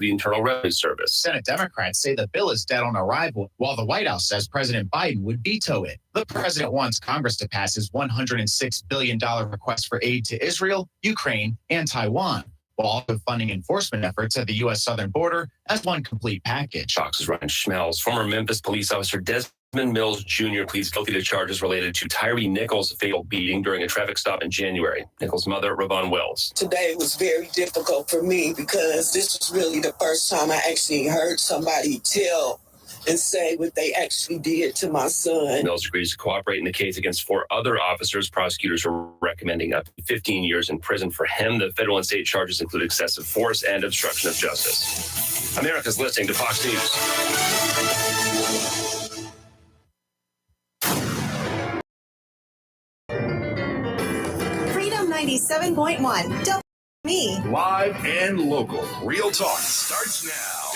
the Internal Revenue Service. Senate Democrats say the bill is dead on arrival, while the White House says President Biden would veto it. The president wants Congress to pass his $106 billion request for aid to Israel, Ukraine, and Taiwan, while also funding enforcement efforts at the U.S. southern border as one complete package. Fox's Ryan Schmelz, former Memphis police officer Desmond Mills Jr. pleads guilty to charges related to Tyree Nichols' fatal beating during a traffic stop in January. Nichols' mother, Ravon Wells. Today was very difficult for me because this was really the first time I actually heard somebody tell and say what they actually did to my son. Mills agrees to cooperate in the case against 4 other officers. Prosecutors are recommending up to 15 years in prison for him. The federal and state charges include excessive force and obstruction of justice. America's listening to Fox News. Freedom 97.1. Me. Live and local. Real talk starts now.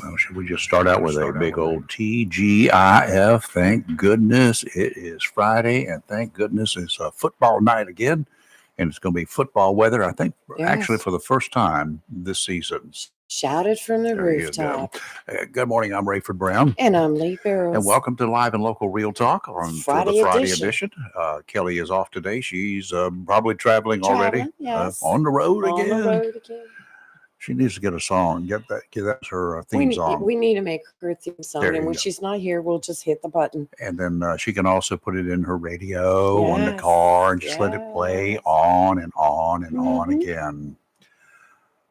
Well, should we just start out with a big old TGIF? Thank goodness it is Friday, and thank goodness it's a football night again, and it's going to be football weather, I think, actually for the first time this season. Shouted from the rooftop. Good morning. I'm Rayford Brown. And I'm Lee Barrows. And welcome to Live and Local Real Talk for the Friday edition. Kelly is off today. She's probably traveling already. Yes. On the road On again. the road again. She needs to get a song. Get that her theme song. We need to make her a theme song. And when she's not here, we'll just hit the button. And then she can also put it in her radio on the car and just let it play on and on and on again.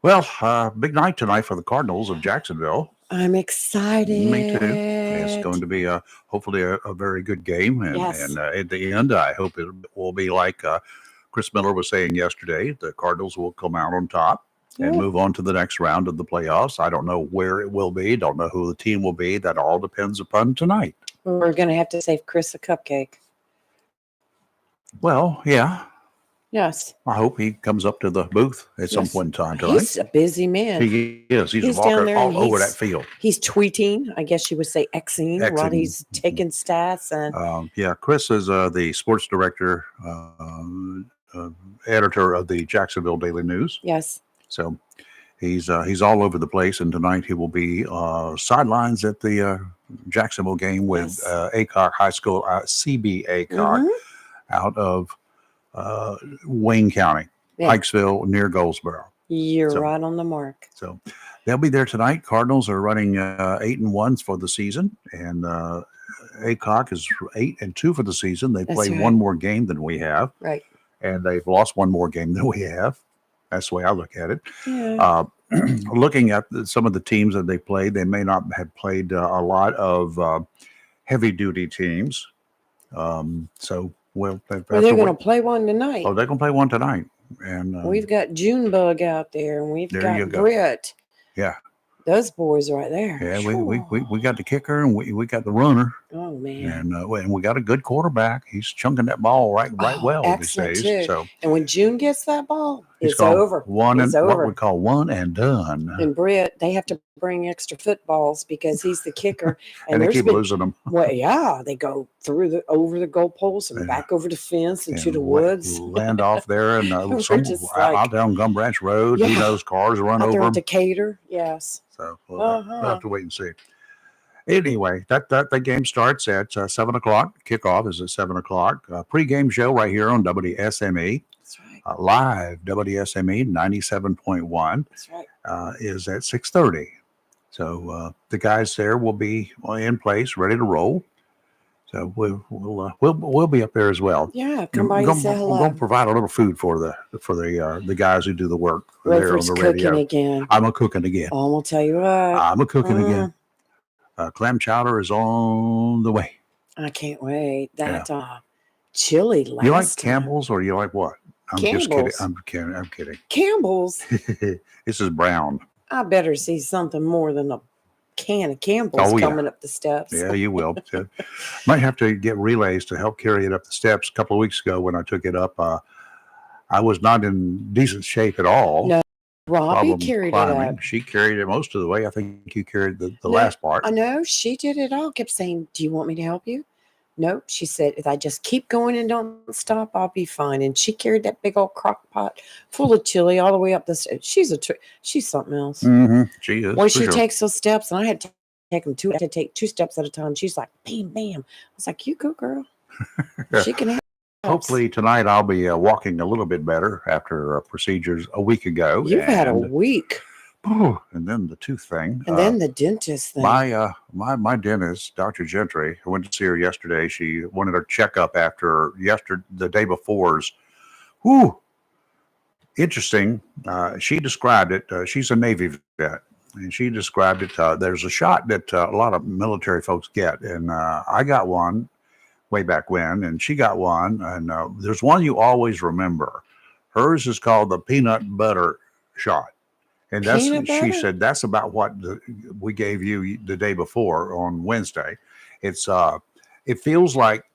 Well, big night tonight for the Cardinals of Jacksonville. I'm excited. Me too. It's going to be hopefully a very good game. And, and at the end, I hope it will be like Chris Miller was saying yesterday. The Cardinals will come out on top and move on to the next round of the playoffs. I don't know where it will be. Don't know who the team will be. That all depends upon tonight. We're going to have to save Chris a cupcake. Well, yeah. Yes. I hope he comes up to the booth at some point in time tonight. He's a busy man. He is. He's walking all over that field. He's tweeting, I guess you would say Xing while he's taking stats. And Chris is the sports director, editor of the Jacksonville Daily News. Yes. So he's all over the place, and tonight he will be sidelines at the Jacksonville game with Aycock High School, CB Aycock, out of Wayne County, Pikesville, near Goldsboro. You're right on the mark. So they'll be there tonight. Cardinals are running 8-1 for the season, and Aycock is 8-2 for the season. They play one more game than we have, and they've lost one more game than we have. That's the way I look at it. Yeah. Looking at some of the teams that they played, they may not have played a lot of heavy-duty teams. So. Well, they're going to play one tonight. Oh, they're going to play one tonight. And we've got Junebug out there, and we've got Britt. Yeah. Those boys right there. Yeah, we got the kicker, and we got the runner. Oh, man. And we got a good quarterback. He's chunking that ball right well these days. Too. So, and when June gets that ball, it's over. It's over. What we call one and done. And Britt, they have to bring extra footballs because he's the kicker. And they keep losing them. Well, yeah, they go over the goalposts and back over the fence into the woods. Land off there and out down Gum Branch Road. Who knows? Cars run out over there in them. Decatur, yes. So we'll have to wait and see. Anyway, that game starts at 7 o'clock. Kickoff is at 7 o'clock. Pre-game show right here on WSME. That's right. Live WSME 97.1. That's right. Is at 6:30. So the guys there will be in place, ready to roll. So we'll be up there as well. Yeah, come by and say hello. We're going to provide a little food for the guys who do the work there on the radio. Cooking again. I'm a cooking again. Oh, I'm gonna tell you what. I'm a cooking again. Clam chowder is on the way. I can't wait. That chili last You like Campbell's or you like what? I'm Campbell's. just kidding. I'm kidding. Campbell's. This is brown. I better see something more than a can of Campbell's coming up the steps. Yeah, you will. Might have to get relays to help carry it up the steps. A couple of weeks ago when I took it up, I was not in decent shape at all. No, Robbie carried it up. She carried it most of the way. I think you carried the last part. I know. She did it all. Kept saying, do you want me to help you? Nope. She said, if I just keep going and don't stop, I'll be fine. And she carried that big old crock pot full of chili all the way up the stairs. She's something else. She is. When for she sure. takes those steps, and I had to take them I had to take 2 steps at a time. She's like, bam, bam. I was like, you go, girl. She can have steps. Hopefully tonight I'll be walking a little bit better after procedures a week ago. You've had a week. And then the tooth thing. And then the dentist thing. My dentist, Dr. Gentry, I went to see her yesterday. She wanted a checkup after the day before's. Whew. Interesting. She described it. She's a Navy vet, and she described it. There's a shot that a lot of military folks get, and I got one way back when, and she got one, and there's one you always remember. Hers is called the peanut butter shot. And she said that's about what we gave you the day before on Wednesday. It feels like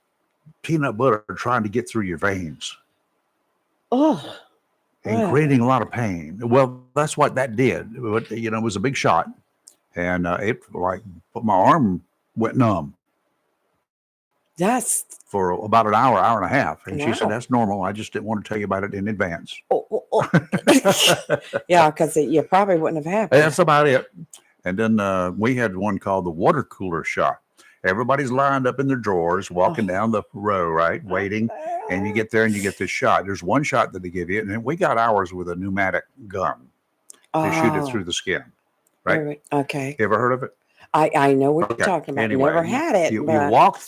peanut butter trying to get through your veins. Oh, and creating a lot of pain. Well, that's what that did. But, it was a big shot, and my arm went numb. That's for about an hour and a half. And she said, that's normal. I just didn't want to tell you about it in advance. Yeah, because you probably wouldn't have happened. That's about it. And then we had one called the water cooler shot. Everybody's lined up in their drawers, walking down the row, right, waiting. And you get there and you get this shot. There's one shot that they give you. And then we got ours with a pneumatic gun to shoot it through the skin. Right? Okay. You ever heard of it? I know what you're talking about. Anyway, never had it. You walk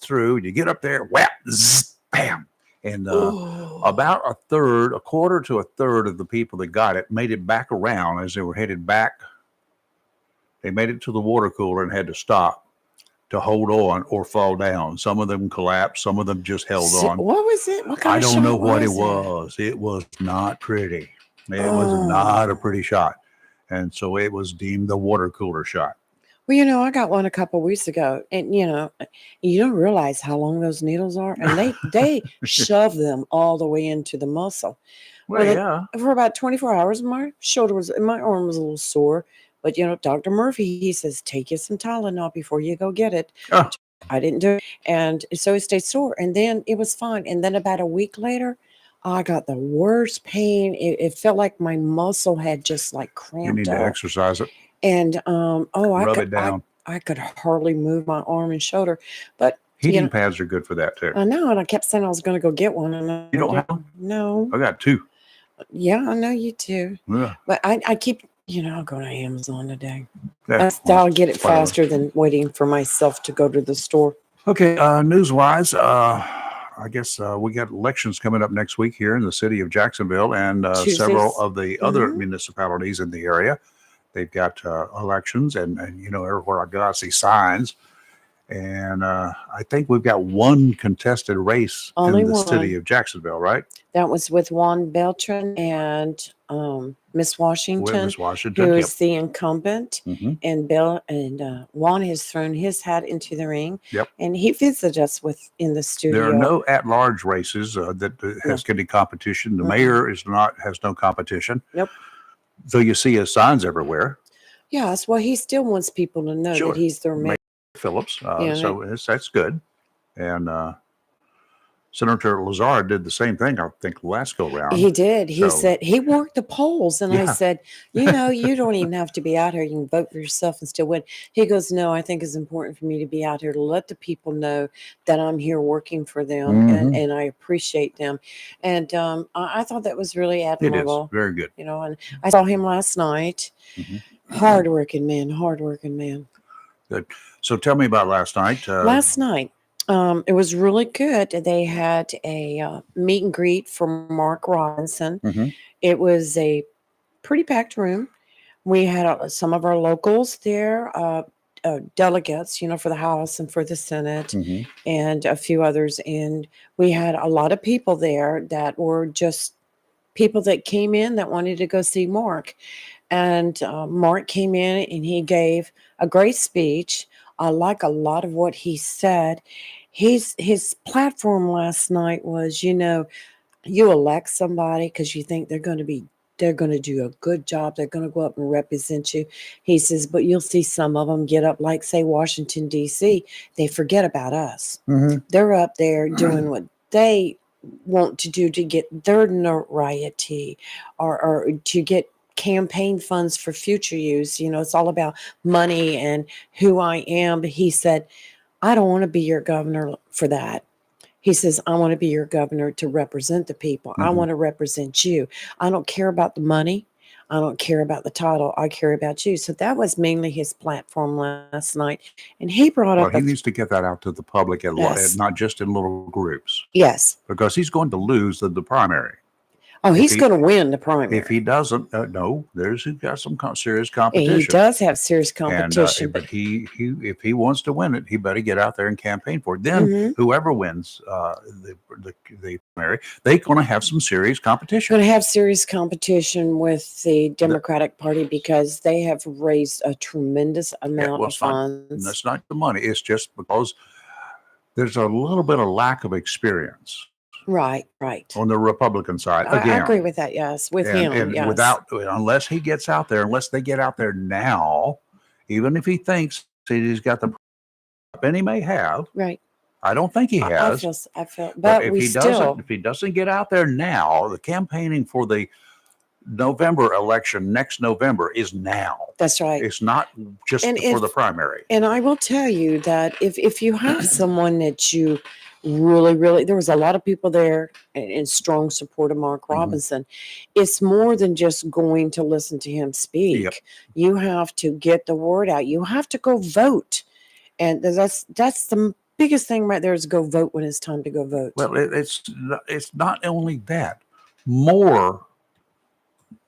through, you get up there, whap, zzz, bam. And about a quarter to a third of the people that got it made it back around as they were headed back. They made it to the water cooler and had to stop to hold on or fall down. Some of them collapsed. Some of them just held on. What was it? What kind I of don't shot know what it was. It was not pretty. It was not a pretty shot. And so it was deemed the water cooler shot. Well, I got one a couple of weeks ago, and you don't realize how long those needles are, and they shove them all the way into the muscle. Well, for about 24 hours, my arm was a little sore, but Dr. Murphy, he says, take you some Tylenol before you go get it. Oh. I didn't do it, and so it stayed sore, and then it was fine, and then about a week later, I got the worst pain. It felt like my muscle had just like cramped up. You need to exercise it. And rub it down. I could hardly move my arm and shoulder, but heating pads are good for that too. I know, and I kept saying I was going to go get one, and you don't have them? No, I got 2. Yeah, I know you too. Yeah. But I keep, I'll go to Amazon today. Yeah, I'll get it faster than waiting for myself to go to the store. Okay, news-wise, I guess we got elections coming up next week here in the city of Jacksonville and several of the other municipalities in the area. They've got elections, and everywhere I go, I see signs. And I think we've got one contested race in the city of Jacksonville, right? That was with Juan Beltran and Miss Washington, who is the incumbent. And Juan has thrown his hat into the ring. Yep. And he visited us in the studio. There are no at-large races that has any competition. The mayor has no competition. Yep. So you see his signs everywhere. Yes, well, he still wants people to know that he's their mayor. Phillips. So that's good. And Senator Lazard did the same thing, I think, last go round. He did. He said he worked the polls. And I said, you don't even have to be out here. You can vote for yourself and still win. He goes, no, I think it's important for me to be out here to let the people know that I'm here working for them and I appreciate them. And I thought that was really admirable. It is very good. And I saw him last night. Hardworking man. Good. So tell me about last night. Last night. It was really good. They had a meet and greet for Mark Robinson. It was a pretty packed room. We had some of our locals there, delegates, for the House and for the Senate, and a few others. And we had a lot of people there that were just people that came in that wanted to go see Mark. And Mark came in and he gave a great speech. I like a lot of what he said. His platform last night was, you elect somebody because you think they're going to be they're going to do a good job. They're going to go up and represent you. He says, but you'll see some of them get up, like say Washington D.C. They forget about us. They're up there doing what they want to do to get their notoriety or to get campaign funds for future use. You know, it's all about money and who I am. But he said, I don't want to be your governor for that. He says, I want to be your governor to represent the people. I want to represent you. I don't care about the money. I don't care about the title. I care about you. So that was mainly his platform last night. And he brought Well, up he needs to get that out to the public, Yes. not just in little groups, yes. because he's going to lose the primary. Oh, he's he- going to win the primary. If he doesn't, no, he's got some serious And competition. he does have serious And, competition. but he, if he wants to win it, he better get out there and campaign for it. Then Mhm. whoever wins the primary, they're going to have some serious competition. Going to have serious competition with the Democratic Party because they have raised a tremendous amount well, of it's not- funds. That's not the money. It's just because there's a little bit of lack of experience Right. on the Republican side. I Again, agree with that. Yes, with him. and Yes. unless he gets out there, unless they get out there now, even if he thinks that he's got the, and he may have, Right. I don't think he I has. feel, But but if we he still. if he doesn't get out there now, the campaigning for the November election next November is now. That's right. It's not just And for if- the primary. And I will tell you that if you have someone that you really, there was a lot of people there in strong support of Mark Robinson. It's more than just going to listen to him speak. Yep. You have to get the word out. You have to go vote. And that's the biggest thing right there is go vote when it's time to go vote. Well, it's not only that. More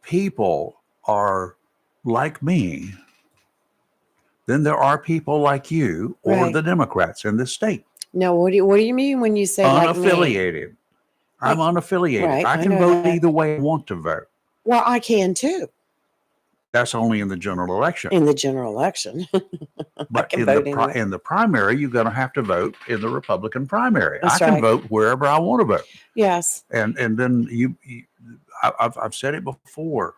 people are like me than there are people like you or Right. the Democrats in this state. Now, what do you mean when you say like me? Unaffiliated. I'm unaffiliated. Right, I I can know vote that. either way I want to vote. Well, I can too That's only in the general election. in the general election. But can in vote the anyway. in the primary, you're going to have to vote in the Republican primary. That's I can right. vote wherever I want to vote, Yes. and then I've said it before.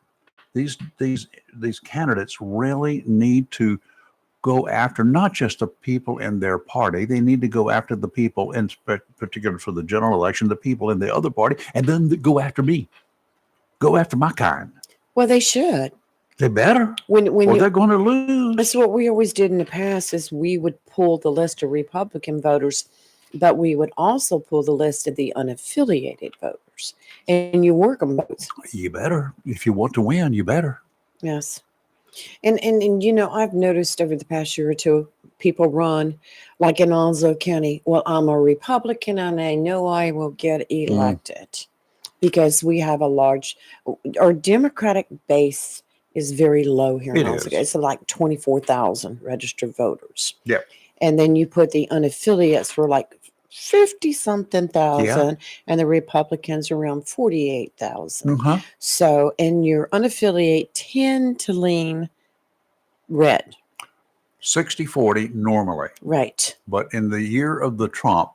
These candidates really need to go after not just the people in their party. They need to go after the people, in particular for the general election, the people in the other party, and then go after me. Go after my kind. Well, they should. They better, When or you they're going to lose. That's what we always did in the past is we would pull the list of Republican voters, but we would also pull the list of the unaffiliated voters. And you work them both. You better. If you want to win, you better. Yes. And you know, I've noticed over the past year or two, people run like in Onslow County. Well, I'm a Republican and I know I will get elected because we have our Democratic base is very low here in It Onslow. is. It's like 24,000 registered voters. Yep. And then you put the unaffiliates for like 50 something thousand and the Republicans around 48,000. Uh-huh. So, and your unaffiliate tend to lean red. 60-40 normally. Right. But in the year of the Trump,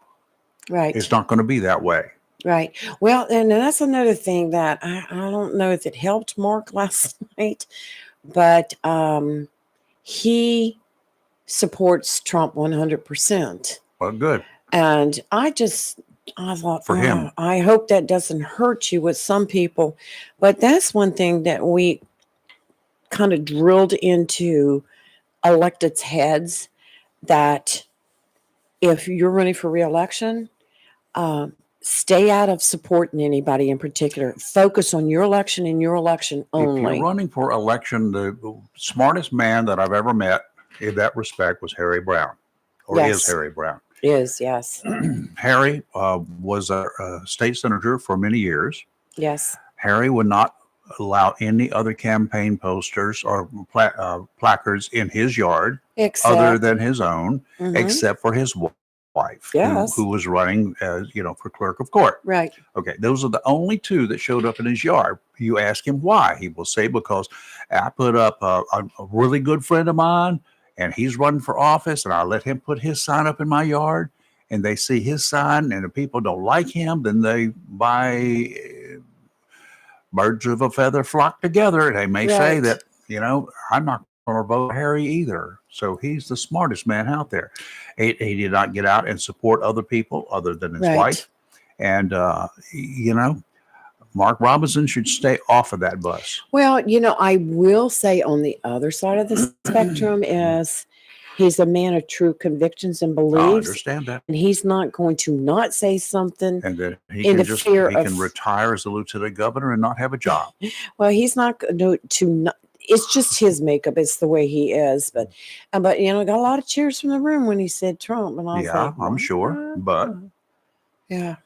Right. it's not going to be that way. Right. Well, and that's another thing that I don't know if it helped Mark last night, but he supports Trump 100%. Well, good. And I thought, For him. I hope that doesn't hurt you with some people. But that's one thing that we kind of drilled into electeds' heads, that if you're running for reelection, stay out of supporting anybody in particular. Focus on your election and your election If only. you're running for election, the smartest man that I've ever met in that respect was Harry Brown, or Yes. is Harry Brown. Yes, yes, Harry was a state senator for many years. yes. Harry would not allow any other campaign posters or placards in his yard Except, other than his own, Mhm. except for his wife, Yes. who was running as for clerk of court. Right. Okay, those are the only two that showed up in his yard. You ask him why, he will say, because I put up a really good friend of mine, and he's running for office, and I let him put his sign up in my yard, and they see his sign, and if people don't like him, then they birds of a feather flock together. They may say Right. that, I'm not going to vote Harry either. So he's the smartest man out there. He did not get out and support other people other than his Right. wife. And, Mark Robinson should stay off of that bus. Well, I will say on the other side of the spectrum is he's a man of true convictions and I beliefs. understand that. And he's not going to not say something. And that he In can the fear he can of- retire as a lieutenant governor and not have a job. Well, he's not going to not. It's just his makeup. It's the way he is. But got a lot of cheers from the room when he said Trump. And I was Yeah, like, I'm sure. "What?" But Yeah.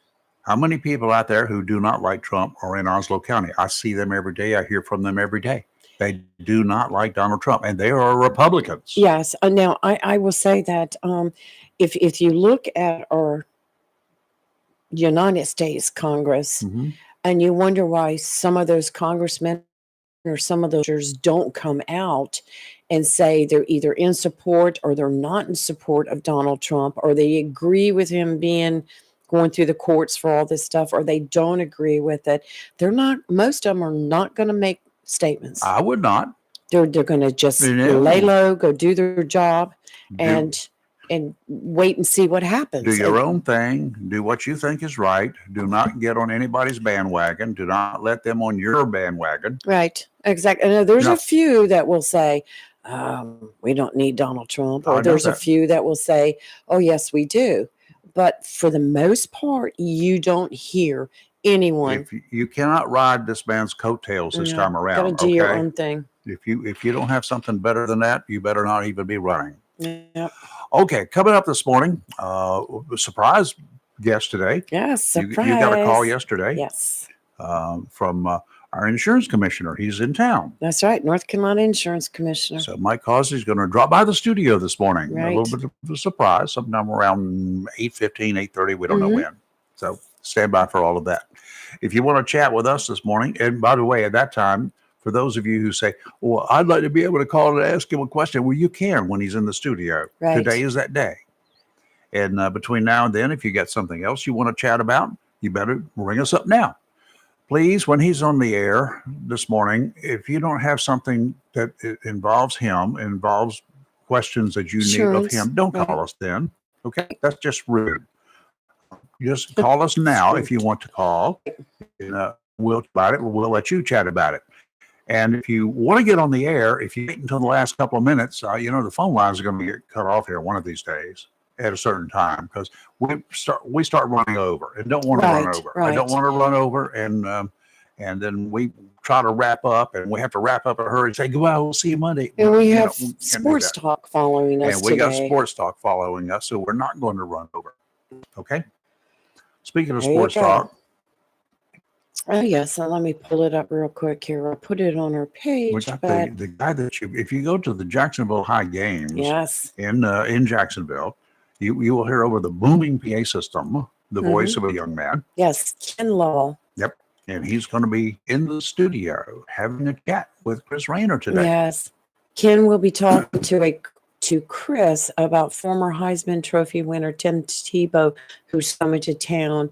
how many people out there who do not like Trump are in Onslow County? I see them every day. I hear from them every day. They do not like Donald Trump, and they are Republicans. Yes. Now, I will say that if you look at our United States Congress Mhm. and you wonder why some of those congressmen or some of those senators don't come out and say they're either in support or they're not in support of Donald Trump, or they agree with him going through the courts for all this stuff, or they don't agree with it. Most of them are not going to make statements. I would not. They're going to just No. lay low, go do their job, Do- and wait and see what happens. Do your And- own thing. Do what you think is right. Do not get on anybody's bandwagon. Do not let them on your bandwagon. Right. Exactly. And there's No. a few that will say, we don't need Donald Trump. I Or know there's a that. few that will say, oh, yes, we do. But for the most part, you don't hear anyone. If you cannot ride this man's coattails this time Got to around, do your okay? own thing. If you don't have something better than that, you better not even be running. Yep. Okay, coming up this morning, surprise guest today. Yes. You got a call yesterday Yes. from our insurance commissioner. He's in town. That's right. North Carolina Insurance Commissioner. So Mike Causey's going to drop by the studio this morning. A Right. little bit of a surprise, sometime around 8:15, 8:30. We don't know Mhm. when. So stand by for all of that. If you want to chat with us this morning, and by the way, at that time, for those of you who say, well, I'd like to be able to call and ask him a question. Well, you can when he's in the studio. Right. Today is that day. And between now and then, if you got something else you want to chat about, you better ring us up now. Please, when he's on the air this morning, if you don't have something that involves him, involves questions that you need of Insurance, him, don't call right. us then. Okay? That's just rude. Just call us now if you want to call. And, we'll about it. We'll let you chat about it. And if you want to get on the air, if you wait until the last couple of minutes, the phone lines are going to get cut off here one of these days at a certain time, because we start running over and don't want to run Right, over. I don't right. want to run over, and then we try to wrap up, and we have to wrap up in a hurry and say goodbye. We'll see you Monday. And we You know, have can't do sports that. talk following us And we got today. sports talk following us, so we're not going to run over. Okay. Speaking of There you sports go. talk, Oh, yes. So let me pull it up real quick here. I'll put it on our we page. got But the guy that if you go to the Jacksonville High games yes. in Jacksonville, you will hear over the booming PA system the Mhm. voice of a young man, Yes. Ken Lovell. and he's going to be in the studio having a chat with Chris Rayner today. Yes. Ken will be talking to Chris about former Heisman Trophy winner Tim Tebow, who's coming to town.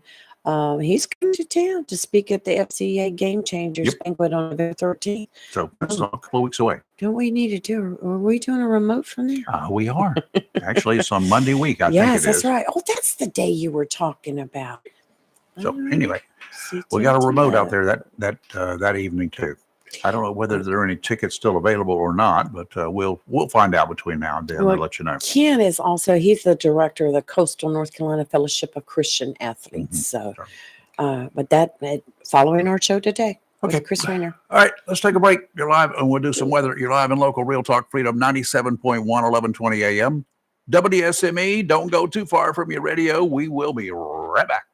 He's coming to town to speak at the FCA Game Changers Yep. banquet on November 13th. So that's a couple of weeks away. Don't we need to do? Are we doing a remote from there? We are. Actually, it's on Monday week, I think Yes, it that's is. right. Oh, that's the day you were talking about. So All right. anyway, See we got a Tim remote out Tebow. there that evening too. I don't know whether there are any tickets still available or not, but we'll find out between now and then Well, and let you know. Ken is also, he's the director of the Coastal North Carolina Fellowship of Christian Athletes. Mhm. So, Sure. but that following our show today Okay. with Chris Rayner. All right, let's take a break. You're live, and we'll do some weather. You're live in local Real Talk Freedom 97.1, 1120 a.m. WSME. Don't go too far from your radio. We will be right back.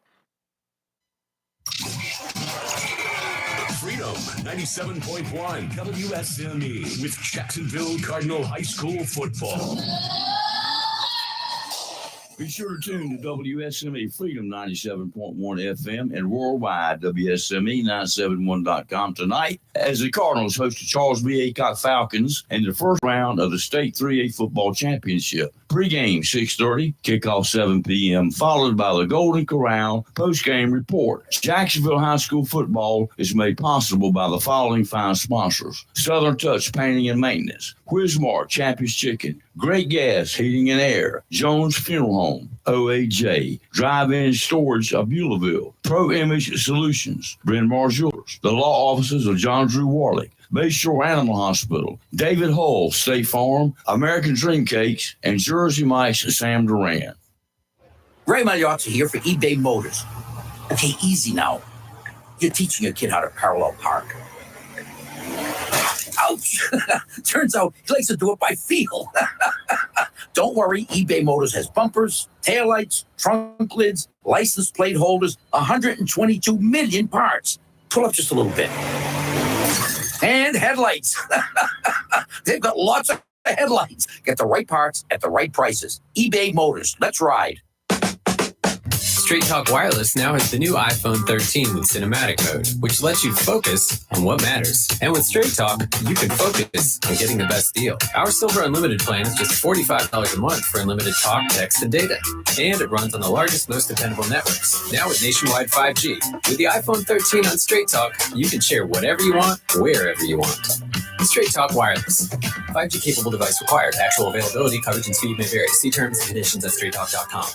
Freedom 97.1 WSME with Jacksonville Cardinal High School football. Be sure to tune to WSME Freedom 97.1 FM and worldwide WSME971.com tonight as the Cardinals host the Charles B. Aycock Falcons in the first round of the State 3A Football Championship. Pre-game 6:30, kickoff 7 p.m., followed by the Golden Corral post-game report. Jacksonville High School football is made possible by the following fine sponsors: Southern Touch Painting and Maintenance, Quizmark Champion's Chicken, Great Gas Heating and Air, Jones Funeral Home, OAJ, Drive-In Storage of Beulahville, Pro Image Solutions, Bryn Mawr Jewelers, the law offices of John Drew Warlick, Bayshore Animal Hospital, David Hull State Farm, American Dream Cakes, and Jersey Mike's Sam Duran. Ray Magliozzi here for eBay Motors. Okay, easy now. You're teaching your kid how to parallel park. Ouch! Turns out he likes to do it by feel. Don't worry, eBay Motors has bumpers, taillights, trunk lids, license plate holders, 122 million parts. Pull up just a little bit. And headlights. They've got lots of headlights. Get the right parts at the right prices. eBay Motors. Let's ride. Straight Talk Wireless now has the new iPhone 13 with cinematic mode, which lets you focus on what matters. And with Straight Talk, you can focus on getting the best deal. Our Silver Unlimited plan is just $45 a month for unlimited talk, text, and data. And it runs on the largest, most dependable networks, now with nationwide 5G. With the iPhone 13 on Straight Talk, you can share whatever you want, wherever you want. Straight Talk Wireless. 5G capable device required. Actual availability, coverage, and speed may vary. See terms and conditions at straighttalk.com.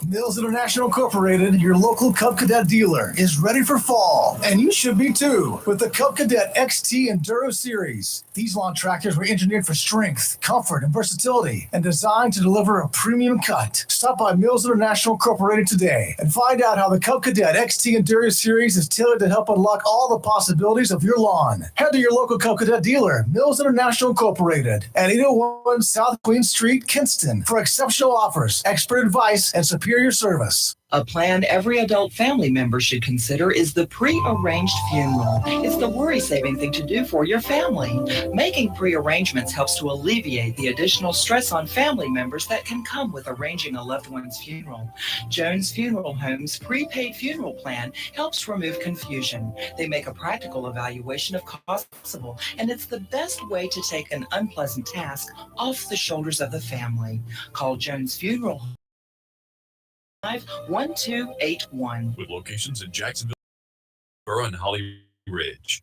Mills International Incorporated, your local Cub Cadet dealer, is ready for fall, and you should be too, with the Cub Cadet XT Enduro Series. These lawn tractors were engineered for strength, comfort, and versatility, and designed to deliver a premium cut. Stop by Mills International Incorporated today and find out how the Cub Cadet XT Enduro Series is tailored to help unlock all the possibilities of your lawn. Head to your local Cub Cadet dealer, Mills International Incorporated, at 801 South Queen Street, Kinston, for exceptional offers, expert advice, and superior service. A plan every adult family member should consider is the pre-arranged funeral. It's the worry-saving thing to do for your family. Making pre-arrangements helps to alleviate the additional stress on family members that can come with arranging a loved one's funeral. Jones Funeral Home's prepaid funeral plan helps remove confusion. They make a practical evaluation of cost possible, and it's the best way to take an unpleasant task off the shoulders of the family. Call Jones Funeral 1281. With locations in Jacksonville, Burr, and Holly Ridge.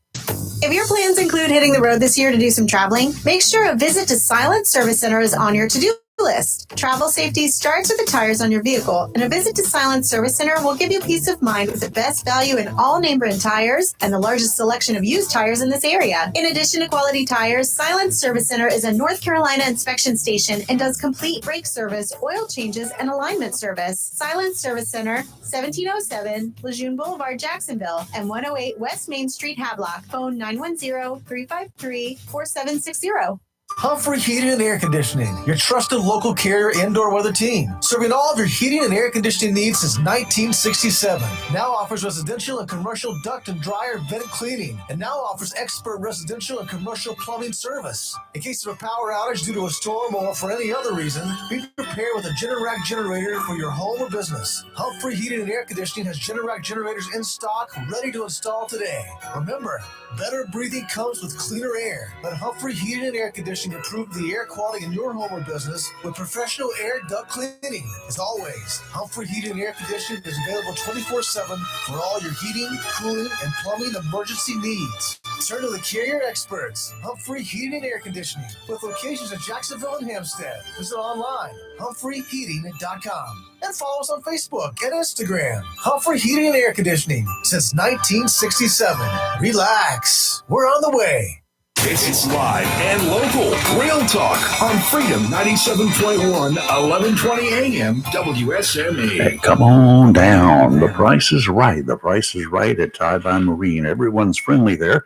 If your plans include hitting the road this year to do some traveling, make sure a visit to Silent Service Center is on your to-do list. Travel safety starts with the tires on your vehicle, and a visit to Silent Service Center will give you peace of mind with the best value in all name brand tires and the largest selection of used tires in this area. In addition to quality tires, Silent Service Center is a North Carolina inspection station and does complete brake service, oil changes, and alignment service. Silent Service Center, 1707 Lejeune Boulevard, Jacksonville, and 108 West Main Street, Havelock. Phone 910-353-4760. Humphrey Heating and Air Conditioning, your trusted local carrier indoor weather team, serving all of your heating and air conditioning needs since 1967. Now offers residential and commercial duct and dryer vented cleaning, and now offers expert residential and commercial plumbing service. In case of a power outage due to a storm or for any other reason, be prepared with a Generac generator for your home or business. Humphrey Heating and Air Conditioning has Generac generators in stock, ready to install today. Remember, better breathing comes with cleaner air. Let Humphrey Heating and Air Conditioning improve the air quality in your home or business with professional air duct cleaning. As always, Humphrey Heating and Air Conditioning is available 24/7 for all your heating, cooling, and plumbing emergency needs. Turn to the carrier experts, Humphrey Heating and Air Conditioning, with locations in Jacksonville and Hampstead. Visit online, humphreyheating.com, and follow us on Facebook and Instagram. Humphrey Heating and Air Conditioning since 1967. Relax, we're on the way. It's live and local. Real talk on Freedom 97.1, 1120 AM, WSME. Hey, come on down. The price is right. The price is right at Tie-Dye Marine. Everyone's friendly there.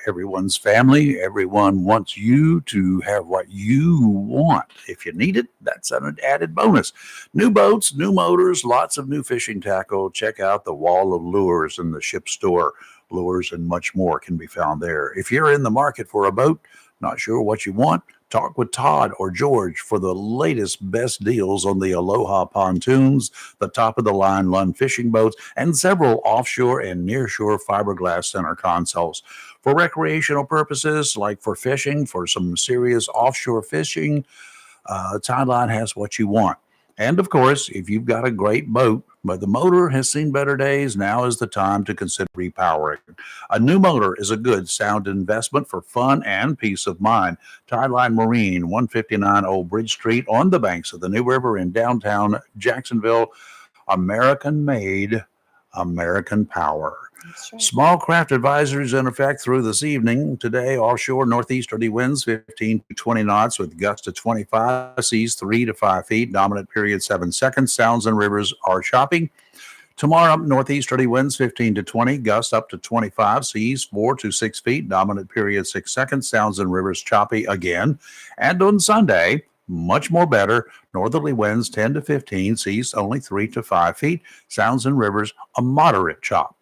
Everyone's family. Everyone wants you to have what you want. If you need it, that's an added bonus. New boats, new motors, lots of new fishing tackle. Check out the wall of lures in the ship store. Lures and much more can be found there. If you're in the market for a boat, not sure what you want, Talk with Todd or George for the latest best deals on the Aloha pontoons, the top-of-the-line Lund fishing boats, and several offshore and nearshore fiberglass center consoles. For recreational purposes, like for fishing, for some serious offshore fishing, Tideline has what you want. And of course, if you've got a great boat, but the motor has seen better days, now is the time to consider repowering. A new motor is a good, sound investment for fun and peace of mind. Tideline Marine, 159 Old Bridge Street, on the banks of the New River in downtown Jacksonville. American made, American power. Right. Small craft advisories in effect through this evening. Today, offshore northeasterly winds 15 to 20 knots with gusts to 25, seas 3 to 5 feet, dominant period 7 seconds. Sounds and rivers are choppy. Tomorrow, northeasterly winds 15 to 20, gusts up to 25, seas 4 to 6 feet, dominant period 6 seconds. Sounds and rivers choppy again. And on Sunday, much more better. Northerly winds 10 to 15, seas only 3 to 5 feet. Sounds and rivers a moderate chop.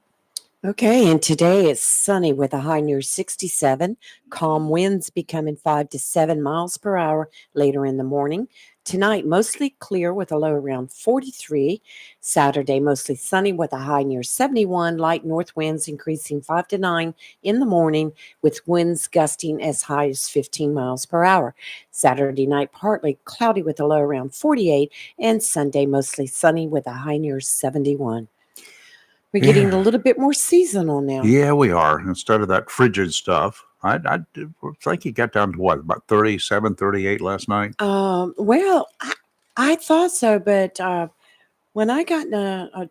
Okay, and today it's sunny with a high near 67. Calm winds becoming 5 to 7 miles per hour later in the morning. Tonight, mostly clear with a low around 43. Saturday, mostly sunny with a high near 71. Light north winds increasing 5 to 9 in the morning with winds gusting as high as 15 miles per hour. Saturday night, partly cloudy with a low around 48. And Sunday, mostly sunny with a high near 71. We're getting a little bit more seasonal now. Yeah, we are. Instead of that frigid stuff, I think it got down to what, about 37, 38 last night? Well, I thought so, but when I got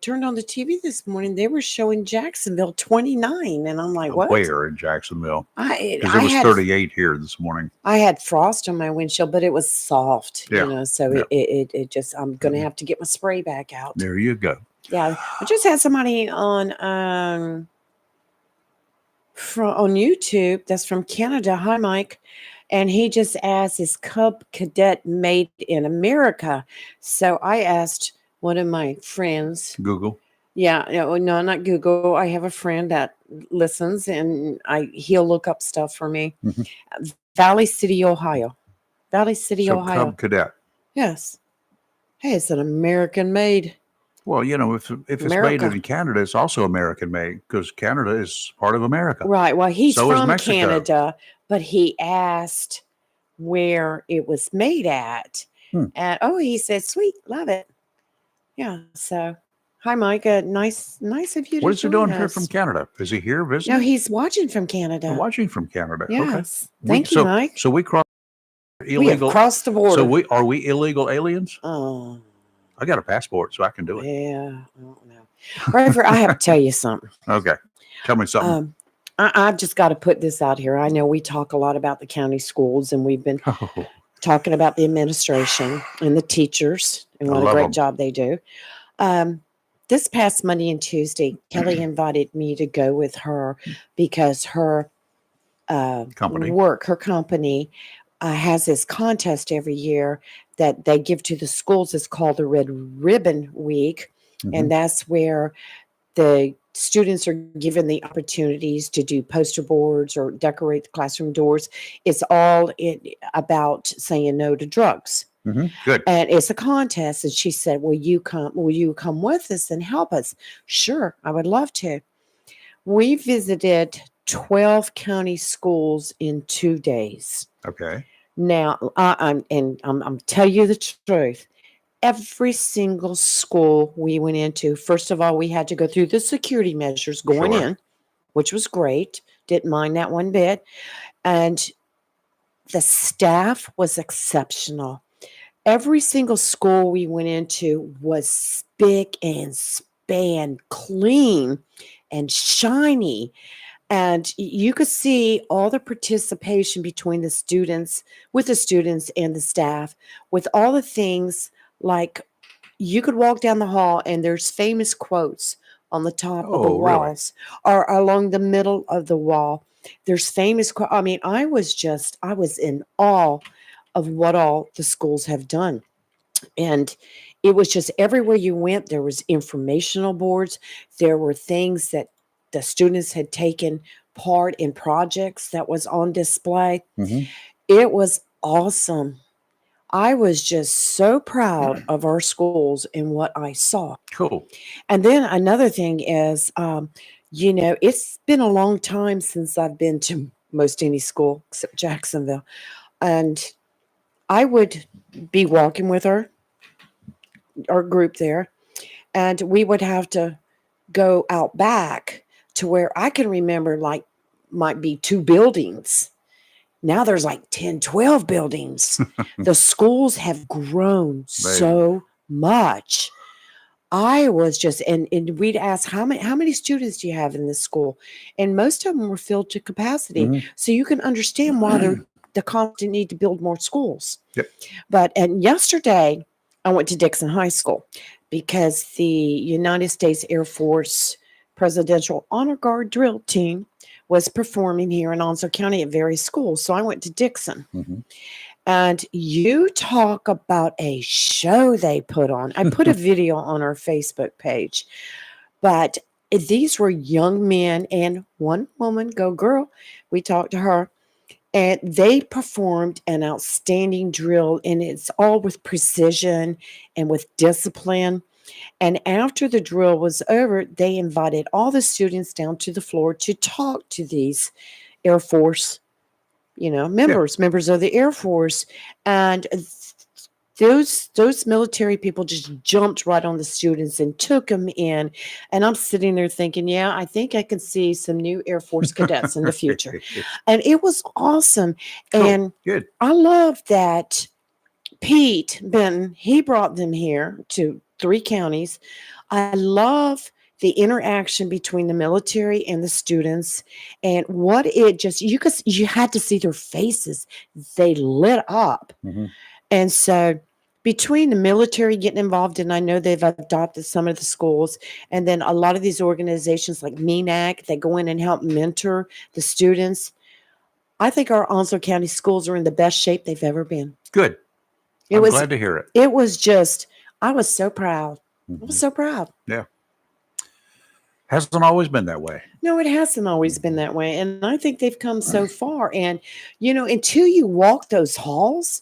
turned on the TV this morning, they were showing Jacksonville 29, and I'm like, what? Where in Jacksonville? Because it was 38 here this morning. I had frost on my windshield, but it was soft, so it just, I'm going to have to get my spray back out. There you go. Yeah, I just had somebody on YouTube that's from Canada. Hi, Mike. And he just asked, is Cub Cadet made in America? So I asked one of my friends. Google? Yeah, no, not Google. I have a friend that listens, and he'll look up stuff for me. Mm-hmm. Valley City, Ohio. Valley City, Ohio. Cub Cadet. Yes. Hey, it's an American made. Well, if it's made in Canada, it's also American made because Canada is part of America. Right. Well, he's from Canada, but he asked where it was made at. And he said, sweet, love it. Yeah. So, hi, Mike. Nice of you to What is he doing us. here from Canada? Is he here visiting? No, he's watching from Canada. Watching from Canada. Yes. Okay. Thank you, Mike. So we crossed illegal. We have crossed the border. So are we illegal aliens? Oh. I got a passport, so I can do it. Yeah, I don't know. However, I have to tell you something. Okay. Tell me something. I've just got to put this out here. I know we talk a lot about the county schools, and we've been talking about the administration and the teachers and what a great job they do. This past Monday and Tuesday, Kelly invited me to go with her because her company has this contest every year that they give to the schools. It's called the Red Ribbon Week. Mm-hmm. And that's where the students are given the opportunities to do poster boards or decorate the classroom doors. It's all about saying no to drugs. Mm-hmm. Good. And it's a contest. And she said, will you come with us and help us? Sure, I would love to. We visited 12 county schools in 2 days. Okay. Now, I'm tell you the truth. Every single school we went into, first of all, we had to go through the security measures going in, which was great. Didn't mind that one bit. And the staff was exceptional. Every single school we went into was spick and span, clean and shiny. And you could see all the participation between the students, with the students and the staff, with all the things like you could walk down the hall and there's famous quotes on the top of the walls or along the middle of the wall. There's famous quotes. I mean, I was in awe of what all the schools have done. And it was just everywhere you went, there was informational boards. There were things that the students had taken part in projects that was on display. Mm-hmm. It was awesome. I was just so proud of our schools and what I saw. Cool. And then another thing is, it's been a long time since I've been to most any school except Jacksonville. And I would be walking with our group there, and we would have to go out back to where I can remember might be 2 buildings. Now there's like 10, 12 buildings. The schools have grown so much. I was just, and we'd ask, how many students do you have in this school? And most of them were filled to capacity. Mhm. So you can understand why the constant need to build more schools. Yep. And yesterday I went to Dixon High School because the United States Air Force Presidential Honor Guard drill team was performing here in Onslow County at various schools. So I went to Dixon. Mhm. And you talk about a show they put on. I put a video on our Facebook page. But these were young men and one woman, go girl. We talked to her. And they performed an outstanding drill. And it's all with precision and with discipline. And after the drill was over, they invited all the students down to the floor to talk to these Air Force, members of the Air Force. And those military people just jumped right on the students and took them in. And I'm sitting there thinking, yeah, I think I can see some new Air Force cadets in the future. And it was awesome. Cool. And Good. I love that Pete Benton, he brought them here to 3 counties. I love the interaction between the military and the students, and what it just, you had to see their faces. They lit up. Mhm. And so between the military getting involved, and I know they've adopted some of the schools, and then a lot of these organizations like MENAC, they go in and help mentor the students. I think our Onslow County schools are in the best shape they've ever been. Good. I'm glad to hear it. It was just, I was so proud. I was so proud. Yeah. Hasn't always been that way. No, it hasn't always been that way. And I think they've come so far. And, until you walk those halls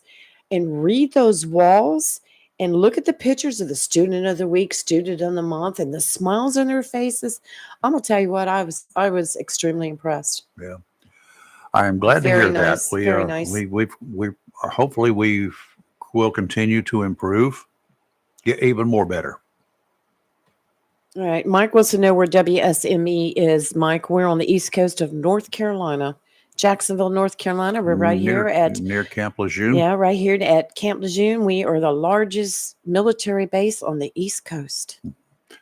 and read those walls and look at the pictures of the student of the week, student of the month, and the smiles on their faces, I'm going to tell you what, I was extremely impressed. Yeah. I am glad to Very hear nice, that. very nice. Hopefully we will continue to improve, get even more better. All right. Mike wants to know where WSME is. Mike, we're on the east coast of North Carolina, Jacksonville, North Carolina. We're right here near Camp Lejeune. Yeah, right here at Camp Lejeune. We are the largest military base on the East Coast.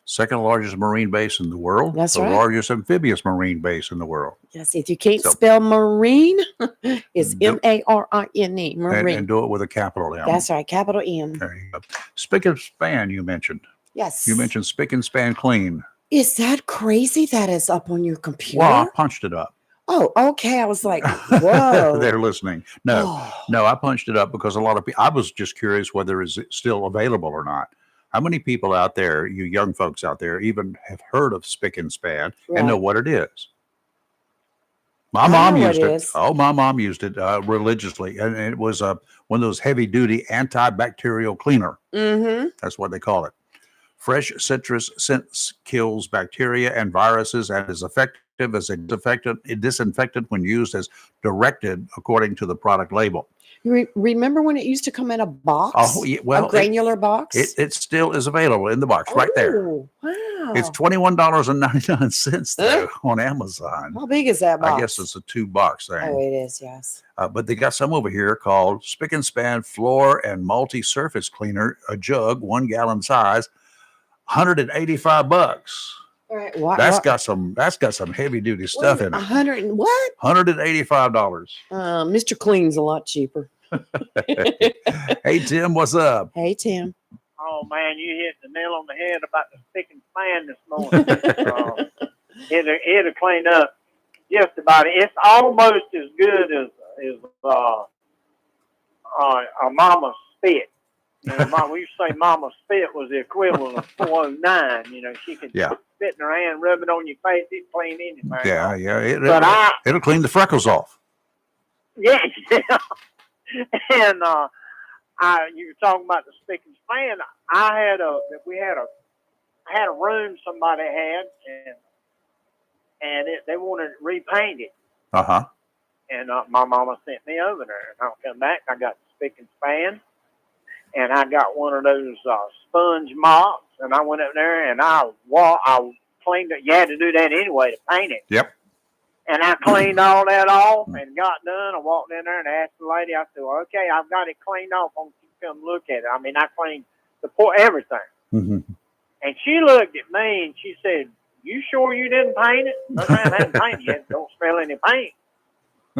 Second largest marine base in the world. That's the right. largest amphibious marine base in the world. Yes, if you can't spell marine, it's Yep. MARINE, marine. And do it with a capital M. That's right, capital M. There you go. Spick and span, you mentioned. Yes. You mentioned spick and span clean. Is that crazy that is up on your computer? Well, I punched it up. Oh, okay. I was like, whoa. They're listening. No, I punched it up because a lot of people, I was just curious whether it's still available or not. How many people out there, you young folks out there, even have heard of spick and span and know what it is? My mom used it. Oh, my mom used it religiously. And it was one of those heavy duty antibacterial cleaner. Mm-hmm. That's what they call it. Fresh citrus scent kills bacteria and viruses and is effective as a disinfectant when used as directed according to the product label. You remember when it used to come in a box? Oh, yeah, well, a granular box? It still is available in the box right there. Oh, wow. It's $21.99 though on Amazon. How big is that box? I guess it's a 2-box thing. Oh, it is, yes. But they got some over here called Spick and Span Floor and Multi-Surface Cleaner, a jug, 1 gallon size, $185. All right, That's got some heavy duty stuff in it. 100 and what? $185. Mr. Clean's a lot cheaper. Hey Tim, what's up? Hey Tim. Oh man, you hit the nail on the head about the spick and span this morning. It'll clean up just about it. It's almost as good as a mama's spit. We used to say mama's spit was the equivalent of 409. She could spit in her hand, rub it on your face, it clean anything. Yeah. But It'll clean the freckles off. Yeah. And you were talking about the spick and span. I had a room somebody had, and they wanted it repainted. Uh-huh. And my mama sent me over there, and I'll come back. I got the spick and span, and I got one of those sponge mops, and I went up there and I cleaned it. You had to do that anyway to paint it. Yep. And I cleaned all that off and got done. I walked in there and asked the lady. I said, "Well, okay, I've got it cleaned off. Won't you come look at it?" I mean, I cleaned everything. Mm-hmm. And she looked at me and she said, "You sure you didn't paint it?" No, ma'am, I haven't painted it yet. Don't smell any paint.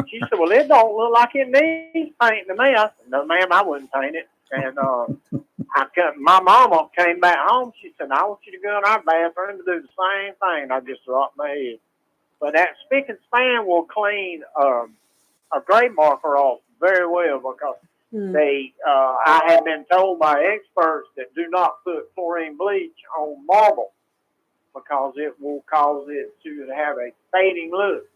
She said, "Well, it don't look like it needs painting to me." I said, "No, ma'am, I wouldn't paint it." And my mama came back home. She said, "I want you to go in our bathroom to do the same thing." I just dropped my head. But that spick and span will clean a grade marker off very well because I have been told by experts that do not put chlorine bleach on marble because it will cause it to have a fading look.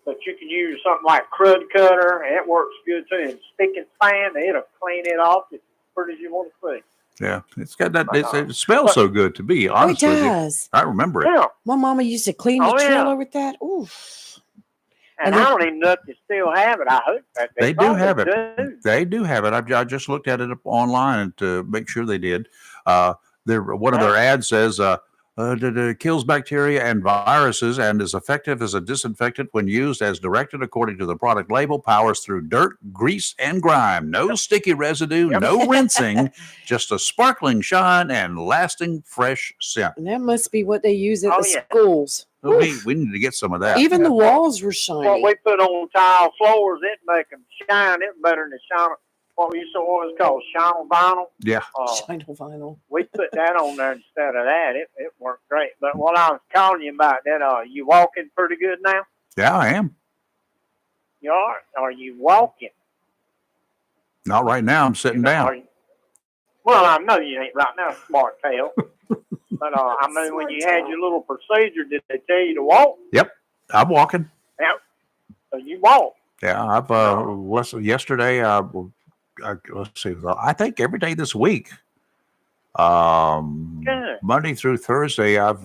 But you can use something like Crud Cutter, and it works good too. And spick and span, it'll clean it off as pretty as you want to see. Yeah, it's got that. It smells so good to be honest it with you. does. I remember it. Yeah. My mama used to clean the trailer with that. Ooh. And I don't even know if they still have it. I hope that They do have it. do. They do have it. I just looked at it online to make sure they did. One of their ads says kills bacteria and viruses and is effective as a disinfectant when used as directed according to the product label. Powers through dirt, grease, and grime. No sticky residue, no rinsing, just a sparkling shine and lasting fresh scent. And that must be what they use at the schools. We need to get some of that. Even the walls were shiny. What we put on tile floors, it make them shine. It's better than shine. What was called shine vinyl. Yeah. Shine vinyl. We put that on there instead of that. It worked great. But what I was calling you about that, you walking pretty good now? Yeah, I am. You are? Are you walking? Not right now. I'm sitting down. Well, I know you ain't right now, smart tail. But I mean, when you had your little procedure, did they tell you to walk? Yep, I'm walking. Yeah. So you walk. Yeah, I've yesterday. Let's see. I think every day this week, Monday through Thursday, I've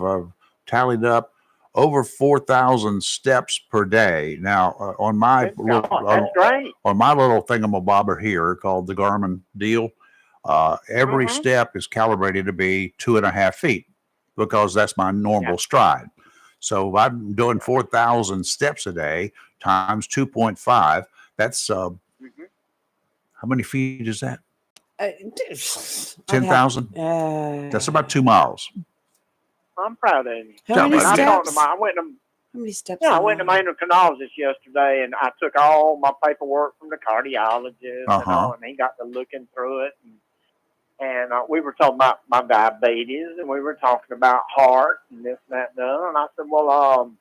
tallied up over 4,000 steps per day. Now, on my on my little thingamabobber here called the Garmin Deal, every step is calibrated to be 2.5 feet because that's my normal stride. So if I'm doing 4,000 steps a day times 2.5, that's how many feet is that? 10,000. That's about 2 miles. I'm proud of you. How many steps? I went to my endocrinologist yesterday, and I took all my paperwork from the cardiologist, and he got to looking through it. And we were talking about my diabetes, and we were talking about heart and this and that and the other. And I said, well,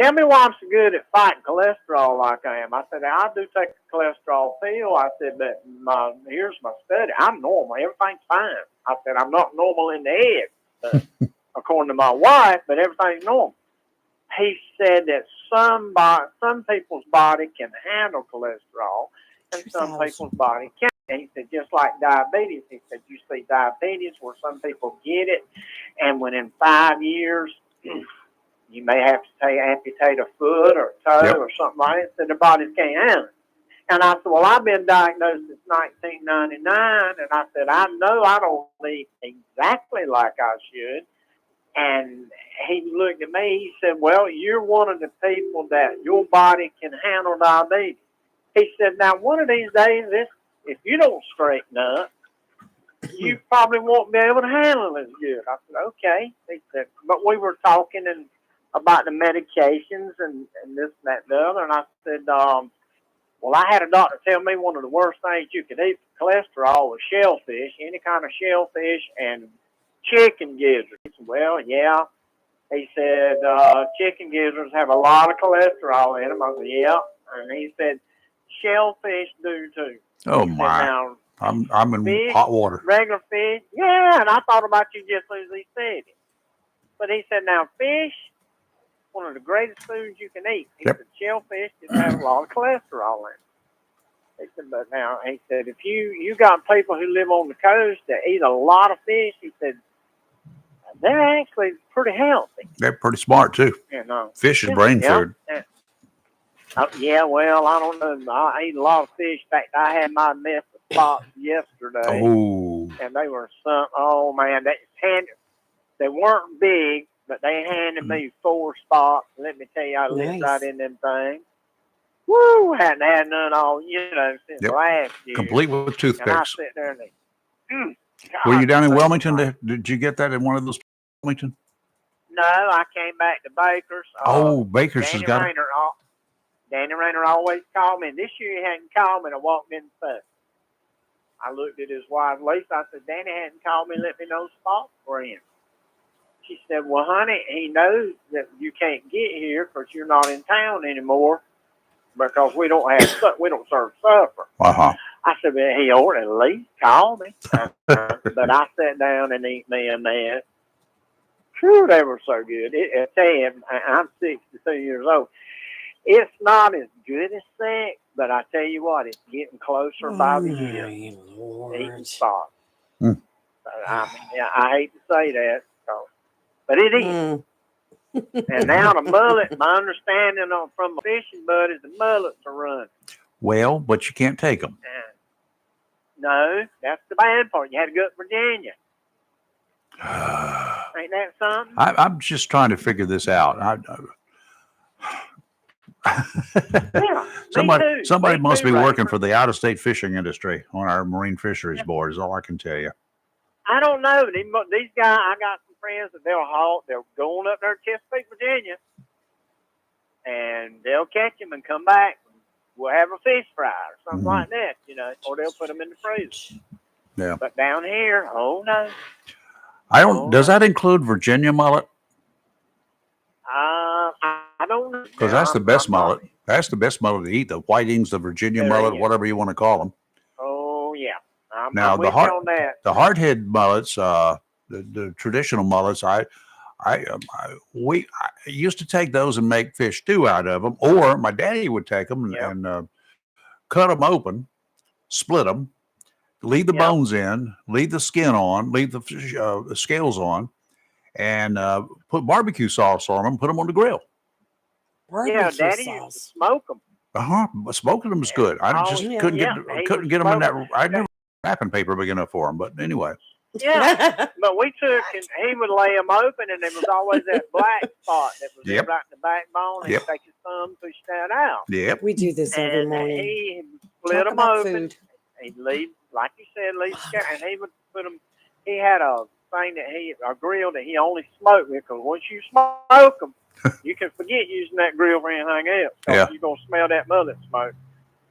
tell me why I'm so good at fighting cholesterol like I am. I said, I do take a cholesterol pill. I said, but here's my study. I'm normal. Everything's fine. I said, I'm not normal in the head, according to my wife, but everything's normal. He said that some people's body can handle cholesterol, and some people's body can't. And he said, just like diabetes, he said, you see diabetes where some people get it, and within 5 years, you may have to amputate a foot or a toe or something like that. So the bodies can't handle it. And I said, well, I've been diagnosed since 1999. And I said, I know I don't eat exactly like I should. And he looked at me. He said, well, you're one of the people that your body can handle diabetes. He said, now, one of these days, if you don't straighten up, you probably won't be able to handle it as good. I said, okay. He said, but we were talking about the medications and this and that and the other. And I said, well, I had a doctor tell me one of the worst things you could eat for cholesterol was shellfish, any kind of shellfish, and chicken gizzards. He said, well, yeah. He said, chicken gizzards have a lot of cholesterol in them. I said, yeah. And he said, shellfish do too. Oh, my. Now, I'm in fish, hot water. Regular fish. Yeah, and I thought about you just as he said it. But he said, now, fish, one of the greatest foods you can eat. He said, shellfish just have a lot of cholesterol in it. He said, but now, he said, if you got people who live on the coast that eat a lot of fish, he said, they're actually pretty healthy. They're pretty smart too. You know. Fish is brain food. Yeah, well, I don't know. I ate a lot of fish. In fact, I had my mess of spots yesterday. Oh. And they were oh man, they weren't big, but they handed me 4 spots. Let me tell you, I lived right in them things. Woo! Hadn't had none all, since last year. Complete with toothpicks. And I sit there and Were you down in Wilmington? Did you get that in one of those Wilmington? No, I came back to Baker's. Baker's has got it. Danny Rayner always called me, and this year he hadn't called me, and I walked in the face. I looked at his wife, Lisa. I said, Danny hadn't called me, let me know spots for him. She said, well, honey, he knows that you can't get here because you're not in town anymore because we don't serve supper. Uh-huh. I said, well, he ought to at least call me. But I sat down and ate me a net. Phew, they were so good. I tell you, I'm 62 years old. It's not as good as sex, but I tell you what, it's getting closer by the year. Eating spots. So, I hate to say that, but it is. And now the mullet, my understanding from my fishing buddies, the mullets are running. Well, but you can't take them. No, that's the bad part. You had to go to Virginia. Ain't that something? I'm just trying to figure this out. Somebody must be working for the out-of-state fishing industry on our marine fisheries board is all I can tell you. I don't know. These guys, I got some friends that they're going up there to Chesapeake, Virginia, and they'll catch them and come back. We'll have a fish fry or something like that, or they'll put them in the freezer. Yeah. But down here, oh no. Does that include Virginia mullet? I don't know. Because that's the best mullet. That's the best mullet to eat. The whitings, the Virginia mullet, whatever you want to call them. Oh yeah. I'm Now with you on that. the hardhead mullets, the traditional mullets, we used to take those and make fish stew out of them, or my daddy would take them and cut them open, split them, leave the bones in, leave the skin on, leave the scales on, and put barbecue sauce on them, put them on the grill. Daddy used to smoke them. Smoking them is good. I couldn't get them in that. I never wrapping paper big enough for them, but anyway. Yeah, but we took and he would lay them open, and there was always that black spot that was right in the backbone, and take his thumb, push that out. Yep, we do this every morning. He split them open. He'd leave, like you said, and he would put them. He had a thing a grill that he only smoked with, because once you smoke them, you can forget using that grill for anything else. You're gonna smell that mullet smoke.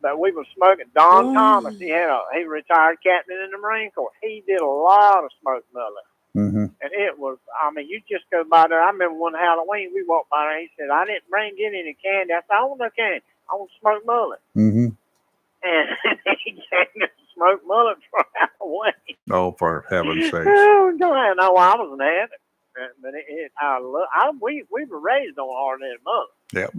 But we were smoking. Don Thomas, he retired captain in the Marine Corps. He did a lot of smoked mullet. And it was, you just go by there. I remember one Halloween, we walked by there. He said, I didn't get any candy. I said, I want no candy. I want smoked mullet. And he gave me smoked mullet for Halloween. Oh, for heaven's sake. Oh, no, I was an addict. But we were raised on hard-headed mullet. Yep.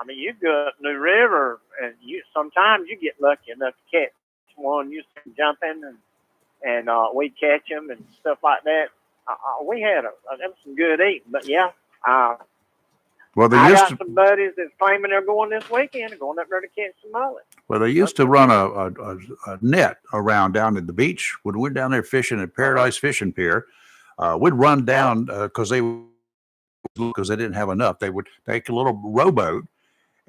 You go up New River, and sometimes you get lucky enough to catch one. You see jumping, and we catch them and stuff like that. We had some good eating, but well, I got some buddies that's claiming they're going this weekend. They're going up there to catch some mullet. Well, they used to run a net around down at the beach. When we're down there fishing at Paradise Fishing Pier, we'd run down because they didn't have enough. They would take a little rowboat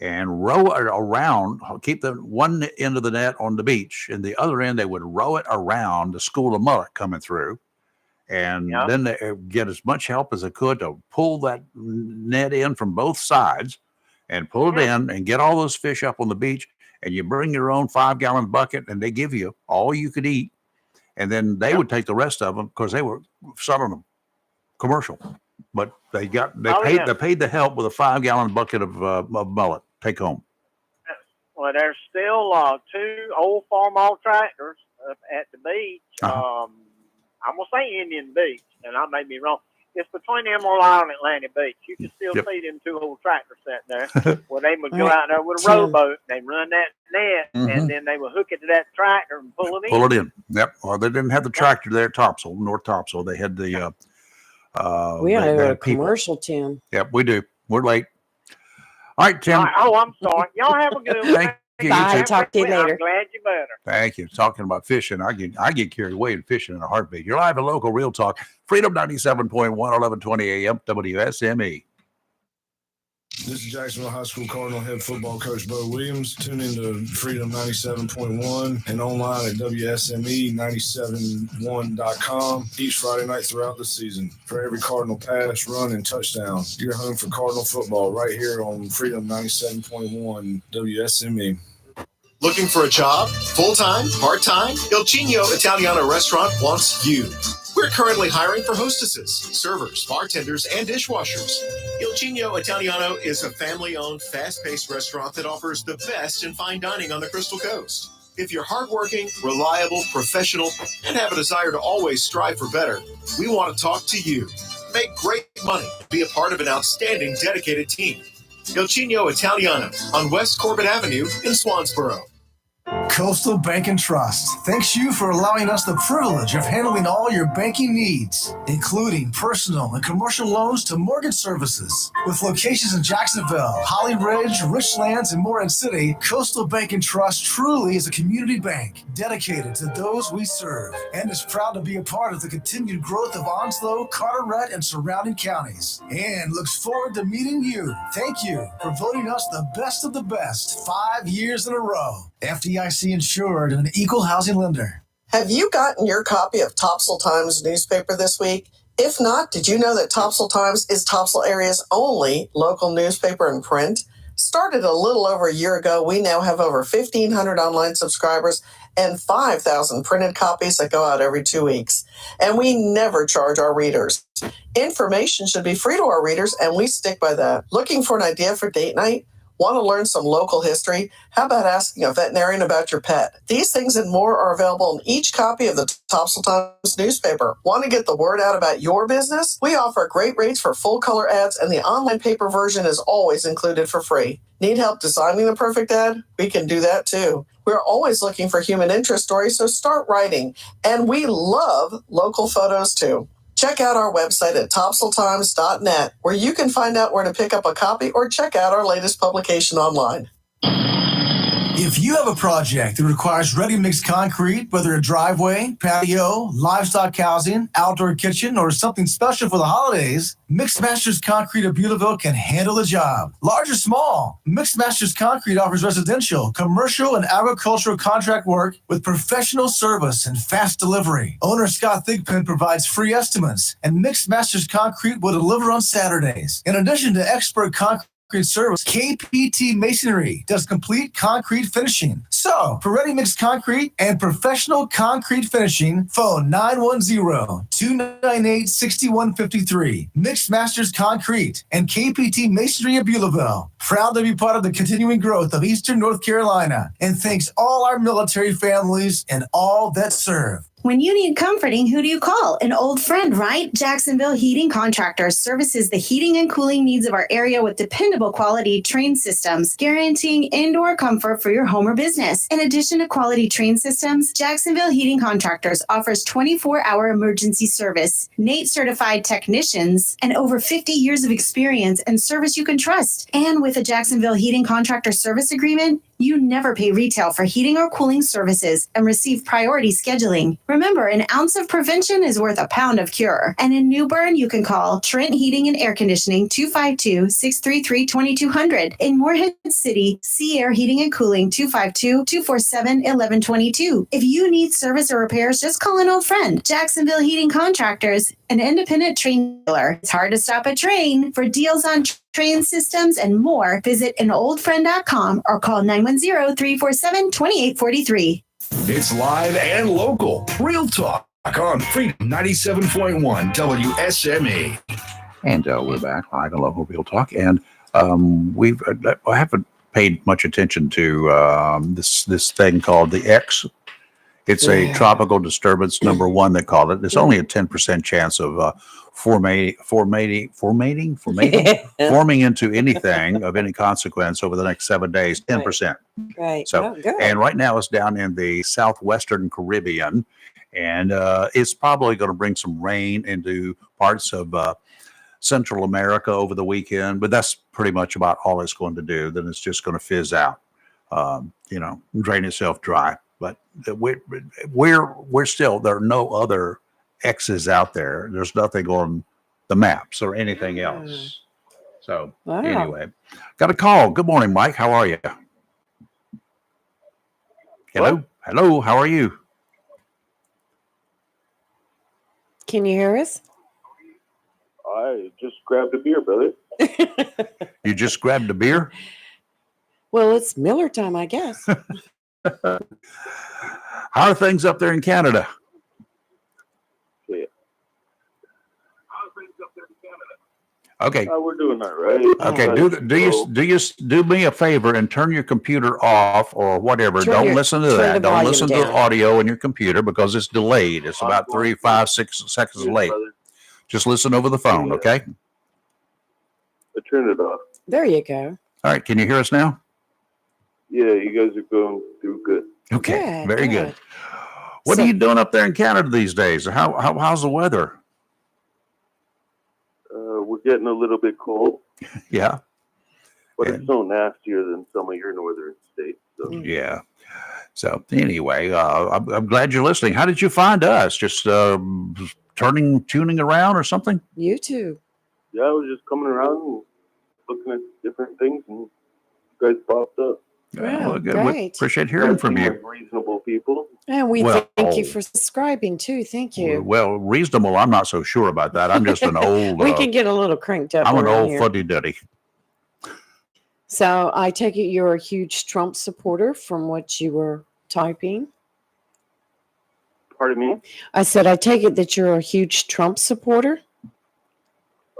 and row it around, keep the one end of the net on the beach, and the other end they would row it around the school of mullet coming through. And then they get as much help as they could to pull that net in from both sides and pull it in and get all those fish up on the beach. And you bring your own 5-gallon bucket, and they give you all you could eat. And then they would take the rest of them because they were selling them commercial. But they paid the help with a 5-gallon bucket of mullet take home. Well, there's still 2 old farm-all tractors up at the beach. I'm gonna say Indian Beach, and I may be wrong. It's between Emerald Isle and Atlantic Beach. You can still Yep. see them two old tractors sitting there. Well, they would go out there with a Tim. rowboat. They run that net, and then they would hook it to that tractor and pull it in. Pull it in. Yep. Well, they didn't have the tractor there at Topsail, North Topsail. They had the. We gotta they go to had people. commercial, Tim. Yep, we do. We're late. All right, Tim. All right. Oh, I'm sorry. Y'all have a good one. Thank you. You Bye. too. Talk to you I'm later. glad you better. Thank you. Talking about fishing, I get carried away in fishing in a heartbeat. You're live and local, Real Talk, Freedom 97.1, 1120 AM, WSME. This is Jacksonville High School Cardinal head football coach Bo Williams. Tune into Freedom 97.1 and online at WSME971.com each Friday night throughout the season. For every Cardinal pass, run, and touchdown, you're home for Cardinal football right here on Freedom 97.1 WSME. Looking for a job? Full-time? Part-time? Il Cigno Italiano Restaurant wants you. We're currently hiring for hostesses, servers, bartenders, and dishwashers. Il Cigno Italiano is a family-owned, fast-paced restaurant that offers the best in fine dining on the Crystal Coast. If you're hardworking, reliable, professional, and have a desire to always strive for better, we want to talk to you. Make great money. Be a part of an outstanding, dedicated team. Il Cigno Italiano on West Corbett Avenue in Swansboro. Coastal Bank and Trust thanks you for allowing us the privilege of handling all your banking needs, including personal and commercial loans to mortgage services. With locations in Jacksonville, Holly Ridge, Richlands, and Morehead City, Coastal Bank and Trust truly is a community bank dedicated to those we serve and is proud to be a part of the continued growth of Onslow, Carteret, and surrounding counties, and looks forward to meeting you. Thank you for voting us the best of the best 5 years in a row. FDIC insured and an equal housing lender. Have you gotten your copy of Topsail Times newspaper this week? If not, did you know that Topsail Times is Topsail area's only local newspaper in print? Started a little over a year ago, we now have over 1,500 online subscribers and 5,000 printed copies that go out every 2 weeks. And we never charge our readers. Information should be free to our readers, and we stick by that. Looking for an idea for date night? Want to learn some local history? How about asking a veterinarian about your pet? These things and more are available in each copy of the Topsail Times newspaper. Want to get the word out about your business? We offer great rates for full-color ads, and the online paper version is always included for free. Need help designing the perfect ad? We can do that too. We're always looking for human interest stories, so start writing. And we love local photos too. Check out our website at topsailtimes.net, where you can find out where to pick up a copy or check out our latest publication online. If you have a project that requires ready-mix concrete, whether a driveway, patio, livestock housing, outdoor kitchen, or something special for the holidays, Mixed Masters Concrete of Buteville can handle the job. Large or small, Mixed Masters Concrete offers residential, commercial, and agricultural contract work with professional service and fast delivery. Owner Scott Thigpen provides free estimates, and Mixed Masters Concrete will deliver on Saturdays. In addition to expert concrete service, KPT Masonry does complete concrete finishing. So, for ready-mix concrete and professional concrete finishing, phone 910-298-6153. Mixed Masters Concrete and KPT Masonry of Beulaville. Proud to be part of the continuing growth of Eastern North Carolina, and thanks all our military families and all that serve. When you need comforting, who do you call? An old friend, right? Jacksonville Heating Contractors services the heating and cooling needs of our area with dependable quality train systems, guaranteeing indoor comfort for your home or business. In addition to quality train systems, Jacksonville Heating Contractors offers 24-hour emergency service, NATE certified technicians, and over 50 years of experience and service you can trust. And with a Jacksonville Heating Contractor service agreement, you never pay retail for heating or cooling services and receive priority scheduling. Remember, an ounce of prevention is worth a pound of cure. And in New Bern, you can call Trent Heating and Air Conditioning 252-633-2200. In Morehead City, Sea Air Heating and Cooling 252-247-1122. If you need service or repairs, just call an old friend. Jacksonville Heating Contractors, an independent train dealer. It's hard to stop a train. For deals on train systems and more, visit anoldfriend.com or call 910-347-2843. It's live and local. Real Talk on Freedom 97.1 WSME. And we're back live and local Real Talk. And I haven't paid much attention to this thing called the X. It's a tropical disturbance, number one, they call it. There's only a 10% chance of forming into anything of any consequence over the next 7 days, 10%. Right. So, and right now it's down in the southwestern Caribbean, and it's probably going to bring some rain into parts of Central America over the weekend, but that's pretty much about all it's going to do. Then it's just going to fizz out, drain itself dry. But we're still, there are no other X's out there. There's nothing on the maps or anything else. So anyway, got a call. Good morning, Mike. How are you? Hello. Hello. How are you? Can you hear us? I just grabbed a beer, brother. You just grabbed a beer? Well, it's Miller time, I guess. How are things up there in Canada? Yeah. Okay. We're doing all right. Okay. Do me a favor and turn your computer off or whatever. Don't listen to that. Don't listen to the audio in your computer because it's delayed. It's about 3, 5, 6 seconds late. Just listen over the phone, okay? I turned it off. There you go. All right. Can you hear us now? Yeah, you guys are going through good. Okay. Very good. What are you doing up there in Canada these days? How's the weather? We're getting a little bit cold. Yeah. But it's no nastier than some of your northern states. So. Yeah. So anyway, I'm glad you're listening. How did you find us? Just tuning around or something? YouTube. Yeah, I was just coming around and looking at different things, and you guys popped up. Well, good. We Great. appreciate hearing from you. Reasonable people. And we thank you for subscribing too. Thank you. Well, reasonable. I'm not so sure about that. I'm just an old. We can get a little cranked up. I'm an around old here. fuddy-duddy. So I take it you're a huge Trump supporter from what you were typing. Pardon me? I said I take it that you're a huge Trump supporter.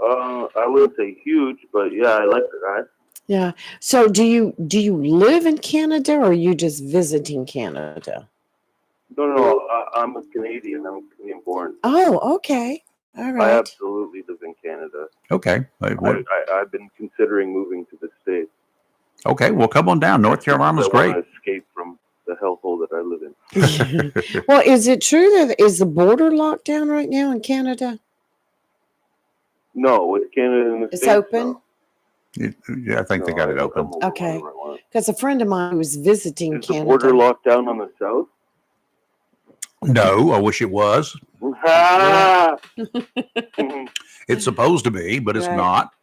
I wouldn't say huge, but yeah, I like the guy. Yeah. So do you live in Canada or are you just visiting Canada? No, I'm a Canadian. I'm Canadian born. Oh, okay. All I right. absolutely live in Canada. Okay. I've been considering moving to the States. Okay. Well, come on down. North Carolina's I great. want to escape from the hellhole that I live in. Well, is it true that is the border locked down right now in Canada? No, with Canada and the It's States. open. Yeah, I think they got it open. Okay. Because a friend of mine was visiting Is the Canada. border locked down on the south? No, I wish it was. Ah! It's supposed to be, but it's Right. not.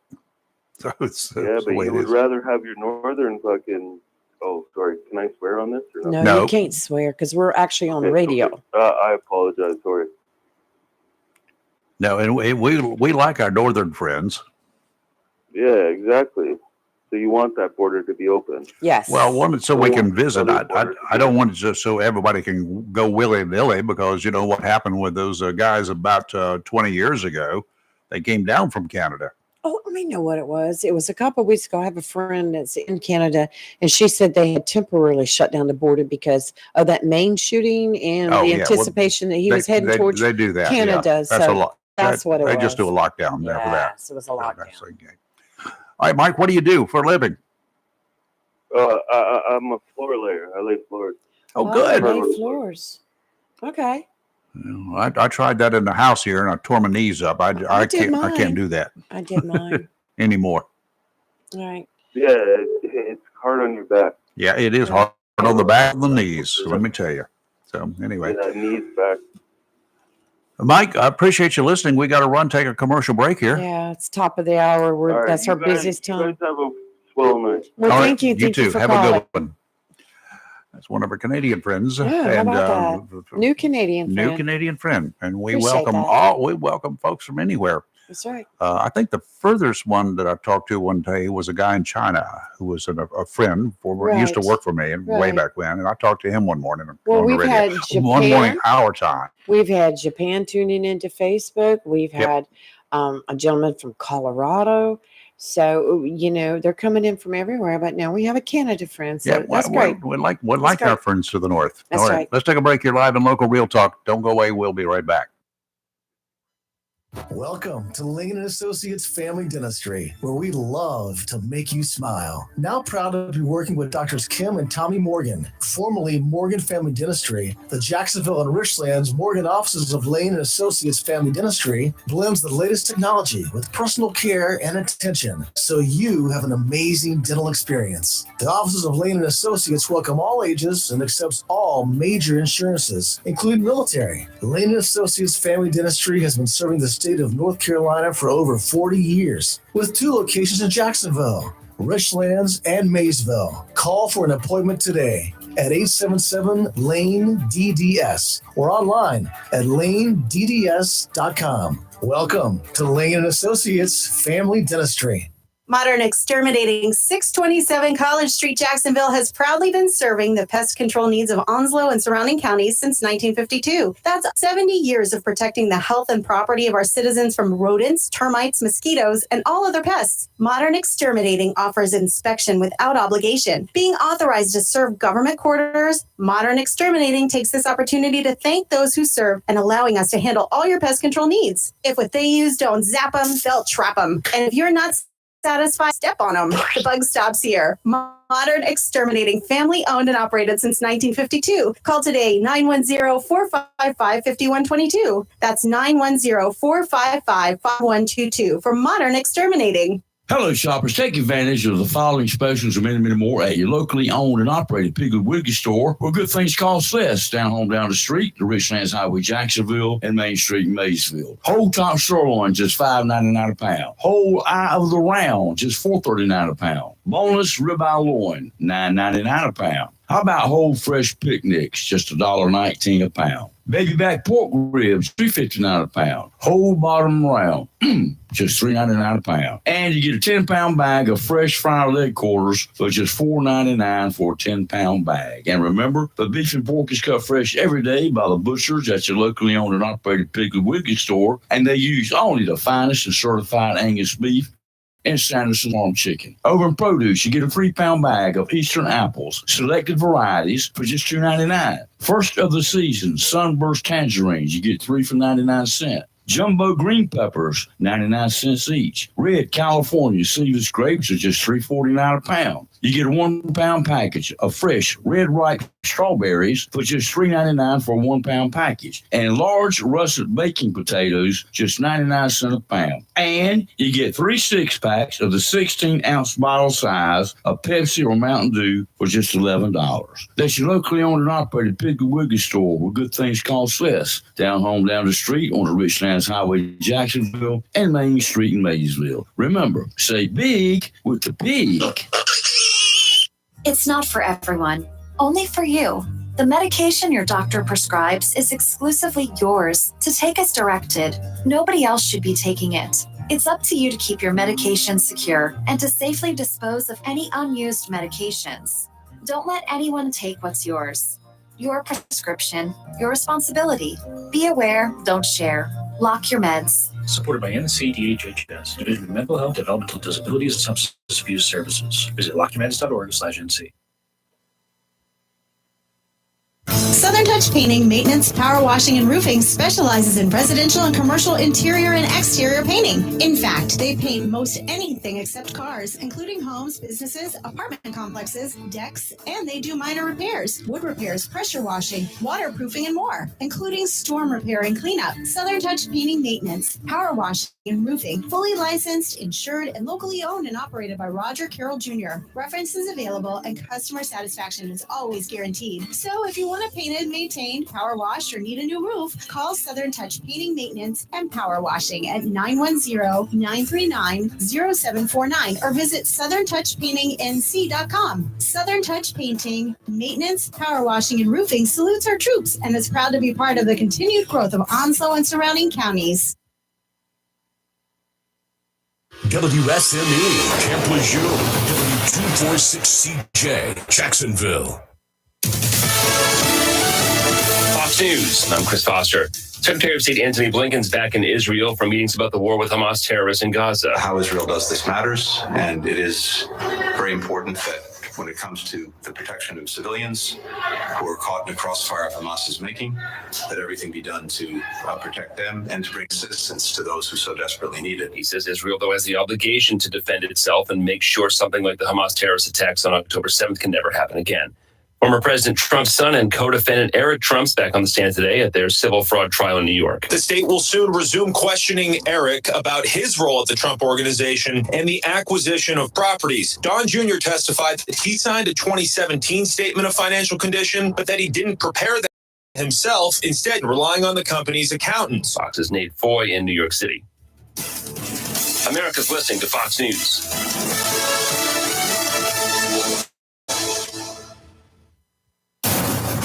So it's Yeah, that's but the way you it would is. rather have your northern fucking. Oh, sorry. Can I swear on this or not? No, you can't swear because we're actually on radio. Okay. I apologize. Sorry. No, and we like our northern friends. Yeah, exactly. So you want that border to be open? Yes. Well, one so we can want visit. southern border to I don't want it just so everybody can go willy nilly because you know what happened with those guys about 20 years ago. They came down from Canada. Oh, I know what it was. It was a couple of weeks ago. I have a friend that's in Canada, and she said they had temporarily shut down the border because of that Maine shooting and Oh, the yeah. Well, anticipation that he was heading towards They do that. Canada. Yeah. That's so a lot. That's what it was. They just do a lockdown there for that. Yes, it was a lockdown. All right, Mike, what do you do for a living? I'm a floor layer. I lay floors. Oh, good. Lay floors. Okay. I tried that in the house here and I tore my knees up. I did can't mine. do that I did mine. anymore. All right. Yeah, it's hard on your back. Yeah, it is hard on the back of the knees. Let me tell you. So anyway, Yeah, knees back. Mike, I appreciate you listening. We got to run, take a commercial break here. Yeah, it's top of the hour. All right, That's you our guys- busiest You time. guys have a swell night. Well, All thank right, you. Thank you too. for Have calling. a good one. That's one of our Canadian friends. Yeah, how and about that? New Canadian new friend. Canadian friend. And we Appreciate welcome that. we welcome folks from anywhere. That's right. I think the furthest one that I talked to one day was a guy in China who was a friend used to Right. work for me way Right. back when, and I talked to him one morning. Well, on the we've radio. had One morning, Japan. our time. We've had Japan tuning into Facebook. We've Yep. had a gentleman from Colorado, So, they're coming in from everywhere, but now we have a Canada friend. So that's great. We like our friends to the north. That's All right. Let's take a break here live and local Real Talk. Don't go away. We'll be right back. Welcome to Lane & Associates Family Dentistry, where we love to make you smile. Now proud to be working with Doctors Kim and Tommy Morgan, formerly Morgan Family Dentistry. The Jacksonville and Richlands Morgan offices of Lane & Associates Family Dentistry blends the latest technology with personal care and attention, so you have an amazing dental experience. The offices of Lane & Associates welcome all ages and accepts all major insurances, including military. Lane & Associates Family Dentistry has been serving the state of North Carolina for over 40 years, with 2 locations in Jacksonville, Richlands, and Maysville. Call for an appointment today at 877-LANE-DDS or online at lanedds.com. Welcome to Lane & Associates Family Dentistry. Modern Exterminating 627 College Street, Jacksonville has proudly been serving the pest control needs of Onslow and surrounding counties since 1952. That's 70 years of protecting the health and property of our citizens from rodents, termites, mosquitoes, and all other pests. Modern Exterminating offers inspection without obligation. Being authorized to serve government quarters, Modern Exterminating takes this opportunity to thank those who serve and allowing us to handle all your pest control needs. If what they use don't zap them, they'll trap them. And if you're not satisfied, step on them. The bug stops here. Modern Exterminating, family owned and operated since 1952. Call today, 910-455-5122. That's 910-455-5122 for Modern Exterminating. Hello, shoppers. Take advantage of the following specials and many, many more at your locally owned and operated Piggly Wiggly store, where good things cost less. Down the street, the Richlands Highway, Jacksonville, and Main Street, Maysville. Whole top sirloin, just $5.99 a pound. Whole eye of the round, just $4.39 a pound. Boneless ribeye loin, $9.99 a pound. How about whole fresh picnics, just $1.19 a pound? Baby back pork ribs, $3.59 a pound. Whole bottom round, just $3.99 a pound. And you get a 10-pound bag of fresh fried leg quarters for just $4.99 for a 10-pound bag. And remember, the beef and pork is cut fresh every day by the butchers at your locally owned and operated Piggly Wiggly store, and they use only the finest and certified Angus beef and Sanderson Farm chicken. Over in produce, you get a 3-pound bag of Eastern apples, selected varieties for just $2.99. First of the season, Sunburst tangerines, you get 3 for 99 cents. Jumbo green peppers, 99 cents each. Red California seedless grapes are just $3.49 a pound. You get a 1-pound package of fresh red ripe strawberries for just $3.99 for a 1-pound package. And large russet baking potatoes, just 99 cents a pound. And you get 3 6-packs of the 16-ounce bottle size of Pepsi or Mountain Dew for just $11. That's your locally owned and operated Piggly Wiggly store, where good things cost less. Down the street on the Richlands Highway, Jacksonville, and Main Street in Maysville. Remember, say big with the pig. It's not for everyone, only for you. The medication your doctor prescribes is exclusively yours to take as directed. Nobody else should be taking it. It's up to you to keep your medication secure and to safely dispose of any unused medications. Don't let anyone take what's yours. Your prescription, your responsibility. Be aware, don't share. Lock your meds. Supported by NCDHHS, Division of Mental Health, Developmental Disabilities, and Substance Abuse Services. Visit lockyourmeds.org/NC. Southern Touch Painting, Maintenance, Power Washing, and Roofing specializes in residential and commercial interior and exterior painting. In fact, they paint most anything except cars, including homes, businesses, apartment complexes, decks, and they do minor repairs, wood repairs, pressure washing, waterproofing, and more, including storm repair and cleanup. Southern Touch Painting, Maintenance, Power Washing, and Roofing, fully licensed, insured, and locally owned and operated by Roger Carroll Jr. References available and customer satisfaction is always guaranteed. So if you want to paint it, maintained, power washed, or need a new roof, call Southern Touch Painting, Maintenance, and Power Washing at 910-939-0749 or visit southerntouchpaintingnc.com. Southern Touch Painting, Maintenance, Power Washing, and Roofing salutes our troops and is proud to be part of the continued growth of Onslow and surrounding counties. WSME, Camp Lejeune, W246CJ, Jacksonville. Fox News. I'm Chris Foster. Secretary of State Antony Blinken's back in Israel for meetings about the war with Hamas terrorists in Gaza. How Israel does this matters, and it is very important that when it comes to the protection of civilians who are caught in the crossfire of Hamas is making, that everything be done to protect them and to bring assistance to those who so desperately need it. He says Israel, though, has the obligation to defend itself and make sure something like the Hamas terrorist attacks on October 7th can never happen again. Former President Trump's son and co-defendant Eric Trump's back on the stand today at their civil fraud trial in New York. The state will soon resume questioning Eric about his role at the Trump Organization and the acquisition of properties. Don Jr. testified that he signed a 2017 statement of financial condition, but that he didn't prepare that himself, instead relying on the company's accountants. Fox's Nate Foy in New York City. America's listening to Fox News.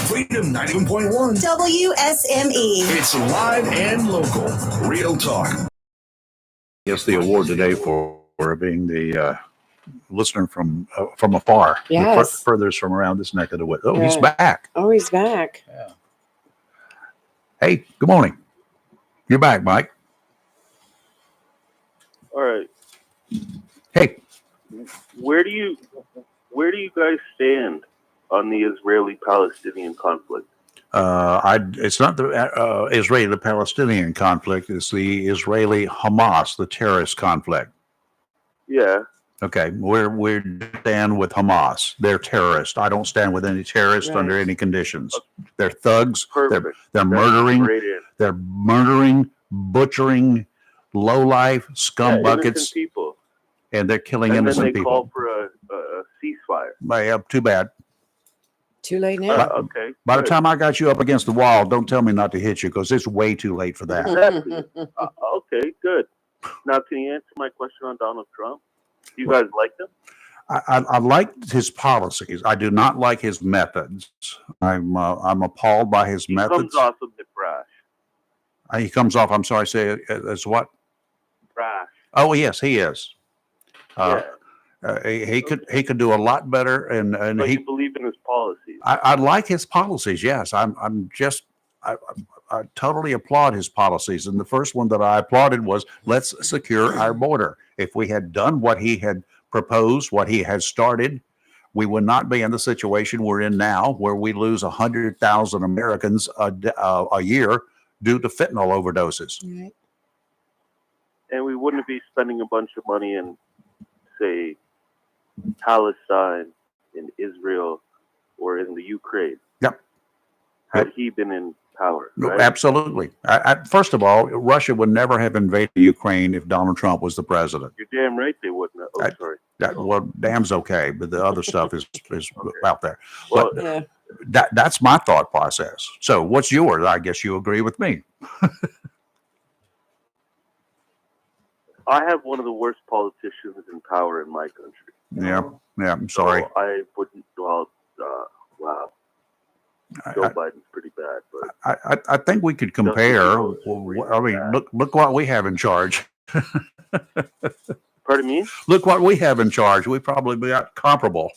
Freedom 91.1 WSME. It's live and local. Real talk. Yes, the award today for being the listener from afar. Yes. Furthest from around this neck of the woods. Oh, Yeah. he's back. Oh, he's back. Hey, good morning. You're back, Mike. All right. Hey. Where do you guys stand on the Israeli-Palestinian conflict? It's not the Israeli-Palestinian conflict. It's the Israeli-Hamas, the terrorist conflict. Yeah. Okay, we stand with Hamas. They're terrorists. I don't stand with any terrorists under any conditions. They're thugs. They're murdering. They're murdering, butchering, low-life scum buckets, people. and they're killing And then innocent they people. call for a ceasefire. Too bad. Too late now. Okay. By the time I got you up against the wall, don't tell me not to hit you because it's way too late for that. Exactly. Okay, good. Now, can you answer my question on Donald Trump? Do you guys like him? I like his policies. I do not like his methods. I'm appalled by his methods. He comes off a bit brash. He comes off. I'm sorry. Say it as what? Brash. Oh yes, he is. He could do a lot better, and But he. you believe in his policies. I like his policies. Yes, I totally applaud his policies. And the first one that I applauded was let's secure our border. If we had done what he had proposed, what he had started, we would not be in the situation we're in now, where we lose 100,000 Americans a year due to fentanyl overdoses. Right. And we wouldn't be spending a bunch of money in, say, Palestine, in Israel, or in the Ukraine. Yep. Had he been in power, right? Absolutely. First of all, Russia would never have invaded Ukraine if Donald Trump was the president. You're damn right they wouldn't have. Oh, sorry. Well, damn's okay, but the other stuff is out there. Well, But that's my thought process. So what's yours? I guess you agree with me. I have one of the worst politicians in power in my country. Yeah, I'm sorry. So I wouldn't. Well, wow. Joe Biden's pretty bad, but I think we could compare. I mean, look what we have in charge. Pardon me? Look what we have in charge. We probably got comparable.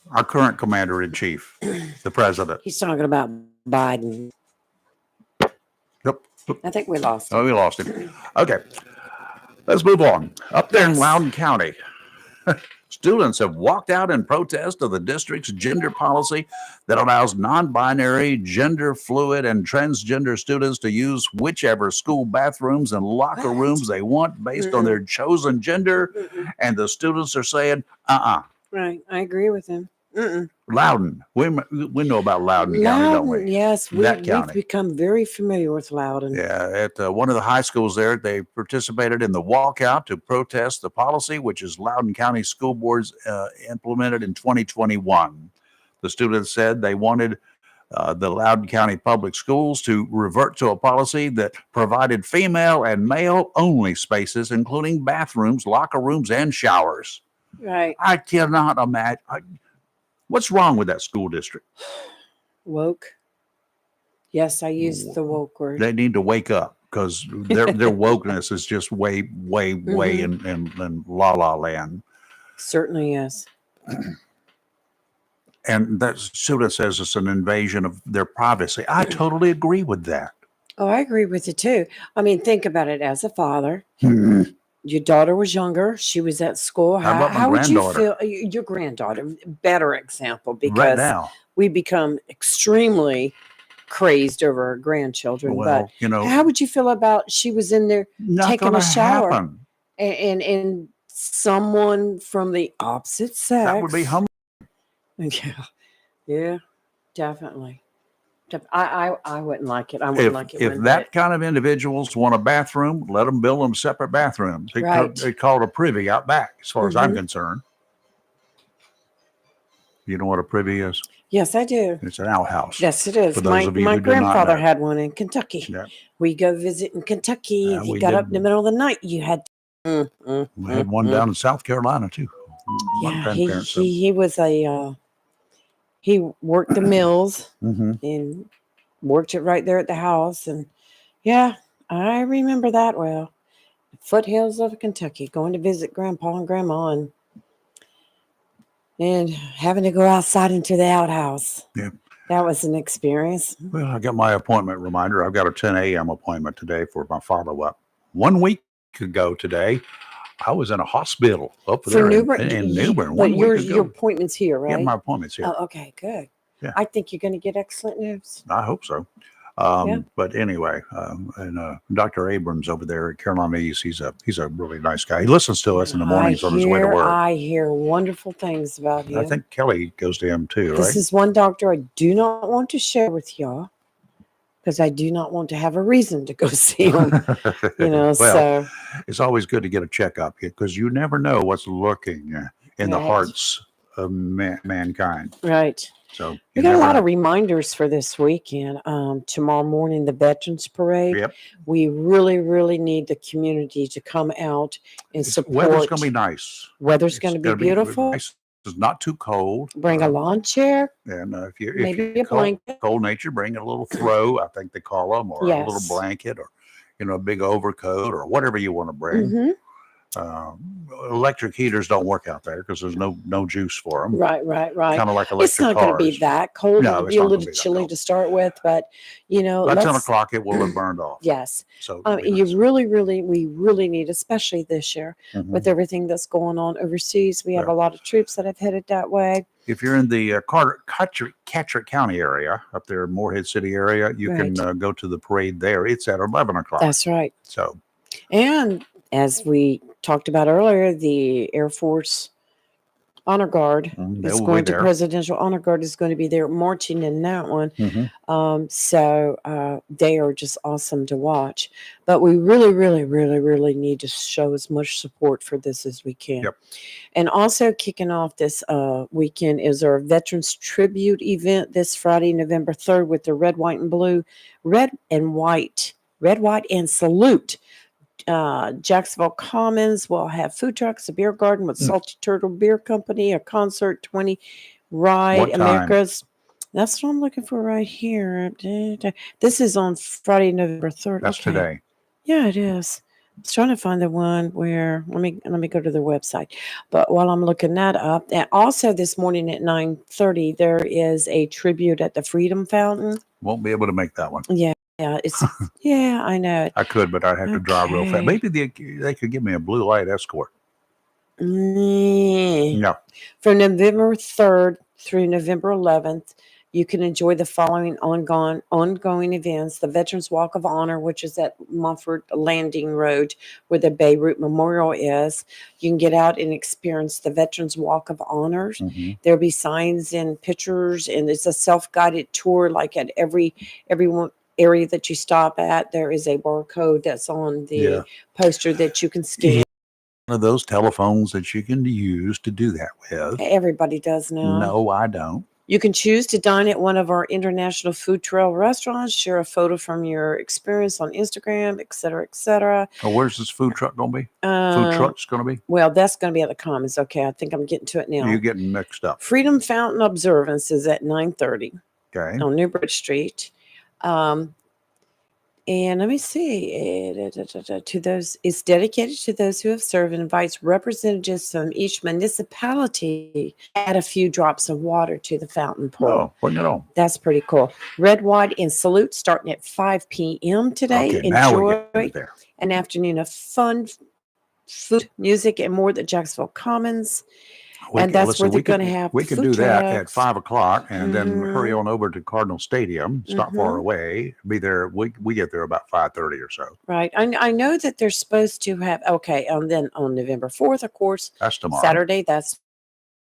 Our current commander in chief, the president. He's talking about Biden. Yep. I think we lost him. Oh, we lost him. Okay. Let's move on. Up there in Loudoun County, students have walked out in protest of the district's gender policy that allows non-binary, gender fluid, and transgender students to use whichever school bathrooms and locker rooms they want based on their chosen gender. And the students are saying, Right. I agree with him. Loudoun. We know about Loudoun County, don't we? Yes. That We've county. become very familiar with Loudoun. Yeah, at one of the high schools there, they participated in the walkout to protest the policy, which is Loudoun County School Board's implemented in 2021. The students said they wanted the Loudoun County Public Schools to revert to a policy that provided female and male only spaces, including bathrooms, locker rooms, and showers. Right. I cannot imagine. What's wrong with that school district? Woke. Yes, I used the woke word. They need to wake up because their wokeness is just way in la la land. Certainly, yes. And that student says it's an invasion of their privacy. I totally agree with that. Oh, I agree with you too. I mean, think about it as a father. Your daughter was younger. She was at school. How about my how would you granddaughter? feel? Your granddaughter, better example, Right because now. we become extremely crazed over our grandchildren. Well, but you know, how would you feel about she was in there not taking a gonna shower happen. and someone from the opposite sex? That would be humble. Yeah, definitely. I wouldn't like it. I wouldn't like it. If one that bit. kind of individuals want a bathroom, let them build them separate bathrooms. Right. They call it a privy out back, as far as I'm Mhm. concerned. You know what a privy is? Yes, I do. It's an outhouse. Yes, it is. For those My of you my who do not grandfather know. had one in Kentucky. Yeah. We go visit in Kentucky. If you we got did. up in the middle of the night, you had. We had one down in South Carolina too. My Yeah, grandparents. he was a he worked the mills Mhm. and worked it right there at the house, and yeah, I remember that well. Foothills of Kentucky, going to visit Grandpa and Grandma, and having to go outside into the outhouse. Yeah. That was an experience. Well, I got my appointment reminder. I've got a 10 a.m. appointment today for my follow-up. 1 week ago today, I was in a hospital up For there Newbern, in Newbern. but 1 your week ago. your appointment's here, Yeah, right? my appointment's here. Oh, okay, good. Yeah. I think you're going to get excellent news. I hope so. Yeah. But anyway, Dr. Abrams over there at Carolina East, he's a really nice guy. He listens to us in the mornings on his way to work. I hear wonderful things about him. I think Kelly goes to him too, This right? is one doctor I do not want to share with y'all because I do not want to have a reason to go see him. Well, So it's always good to get a checkup because you never know what's lurking in the Right. hearts of mankind. right. So We you got a never lot know. of reminders for this weekend. Tomorrow morning, the Veterans Parade. Yep. We really, really need the community to come out and support. Weather's going to be nice. Weather's going to be Gonna beautiful. nice. It's not too cold. Bring a lawn chair. And if Maybe you're a blanket. cold nature, bring a little throw, I think they call them, or a little Yes. blanket, or a big overcoat, or whatever you want to bring. Mhm. Electric heaters don't work out there because there's no juice for them. Right. Kind of like electric It's not going to be cars. that cold. No, It'll it's be a not gonna little be that chilly cold. to start with, but By 10 let's. o'clock, it will have burned off. Yes. So You we really need, especially this year Mhm. with everything that's going on overseas. We have Yeah. a lot of troops that have headed that way. if you're in the Carteret County area, up there in Morehead City area, you can go to the parade there. It's at 11 o'clock. That's right. So And as we talked about earlier, the Air Force Honor Guard they is will be going to there. Presidential Honor Guard is going to be there marching in that one. Mhm. So they are just awesome to watch. But we really, really, really, really need to show as much support for this as we can. Yep. And also kicking off this weekend is our Veterans Tribute event this Friday, November 3rd, with the red, white, and salute. Jacksonville Commons will have food trucks, a beer garden with Salty Turtle Beer Company, a concert, 20 ride, What time? America's. That's what I'm looking for right here. This is on Friday, November 3rd. that's Okay. today. Yeah, it is. I was trying to find the one where let me go to their website. But while I'm looking that up, and also this morning at 9:30, there is a tribute at the Freedom Fountain. Won't be able to make that one. Yeah, it's yeah, I know it. I could, but I'd have to drive real Okay. fast. Maybe they could give me a blue light escort. Mm. No. From November 3rd through November 11th, you can enjoy the following ongoing events: the Veterans Walk of Honor, which is at Mumford Landing Road, where the Beirut Memorial is. You can get out and experience the Veterans Walk of Honors. There'll be signs and pictures, and it's a self-guided tour. Like at every one area that you stop at, there is a barcode that's on the poster that you can scan. One of those telephones that you can use to do that with. Everybody does now. No, I don't. You can choose to dine at one of our international food trail restaurants, share a photo from your experience on Instagram, et cetera, et cetera. Oh, where's this food truck going to be? Food truck's going to be? Well, that's going to be at the Commons. Okay, I think I'm getting to it now. You're getting mixed up. Freedom Fountain Observance is at 9:30 Okay. on New Bridge Street. And let me see. To those, it's dedicated to those who have served and invites representatives from each municipality add a few drops of water to the fountain pool. Oh, bring it on. That's pretty cool. Red, white, and salute starting at 5 p.m. today. Okay, now we Enjoy get there. an afternoon of fun, food, music, and more at the Jacksonville Commons. And that's where they're going to have We could food do that at trucks. 5 o'clock and then hurry on over to Cardinal Stadium. It's not far away. Be there. We get there about 5:30 or so. Right. I know that they're supposed to have, okay, and then on November 4th, of course, That's tomorrow. Saturday, that's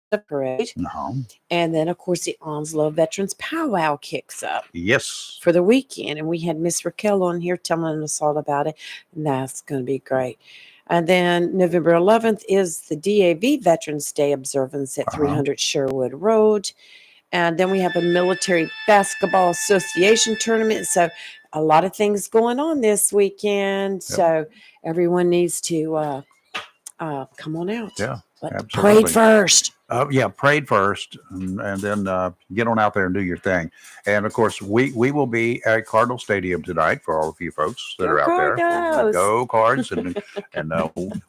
the parade. Uh-huh. And then, of course, the Onslow Veterans Powwow kicks up Yes. for the weekend. And we had Miss Raquel on here telling us all about it. And that's going to be great. And then November 11th is the DAV Veterans Day observance at 300 Sherwood Road. And then we have a Military Basketball Association tournament. So a lot of things going on this weekend. So everyone needs to come on out. Yeah. But Absolutely. parade first. Parade first, and then get on out there and do your thing. And of course, we will be at Cardinal Stadium tonight for all of you folks that are out there. Cardinals. Go Cards, and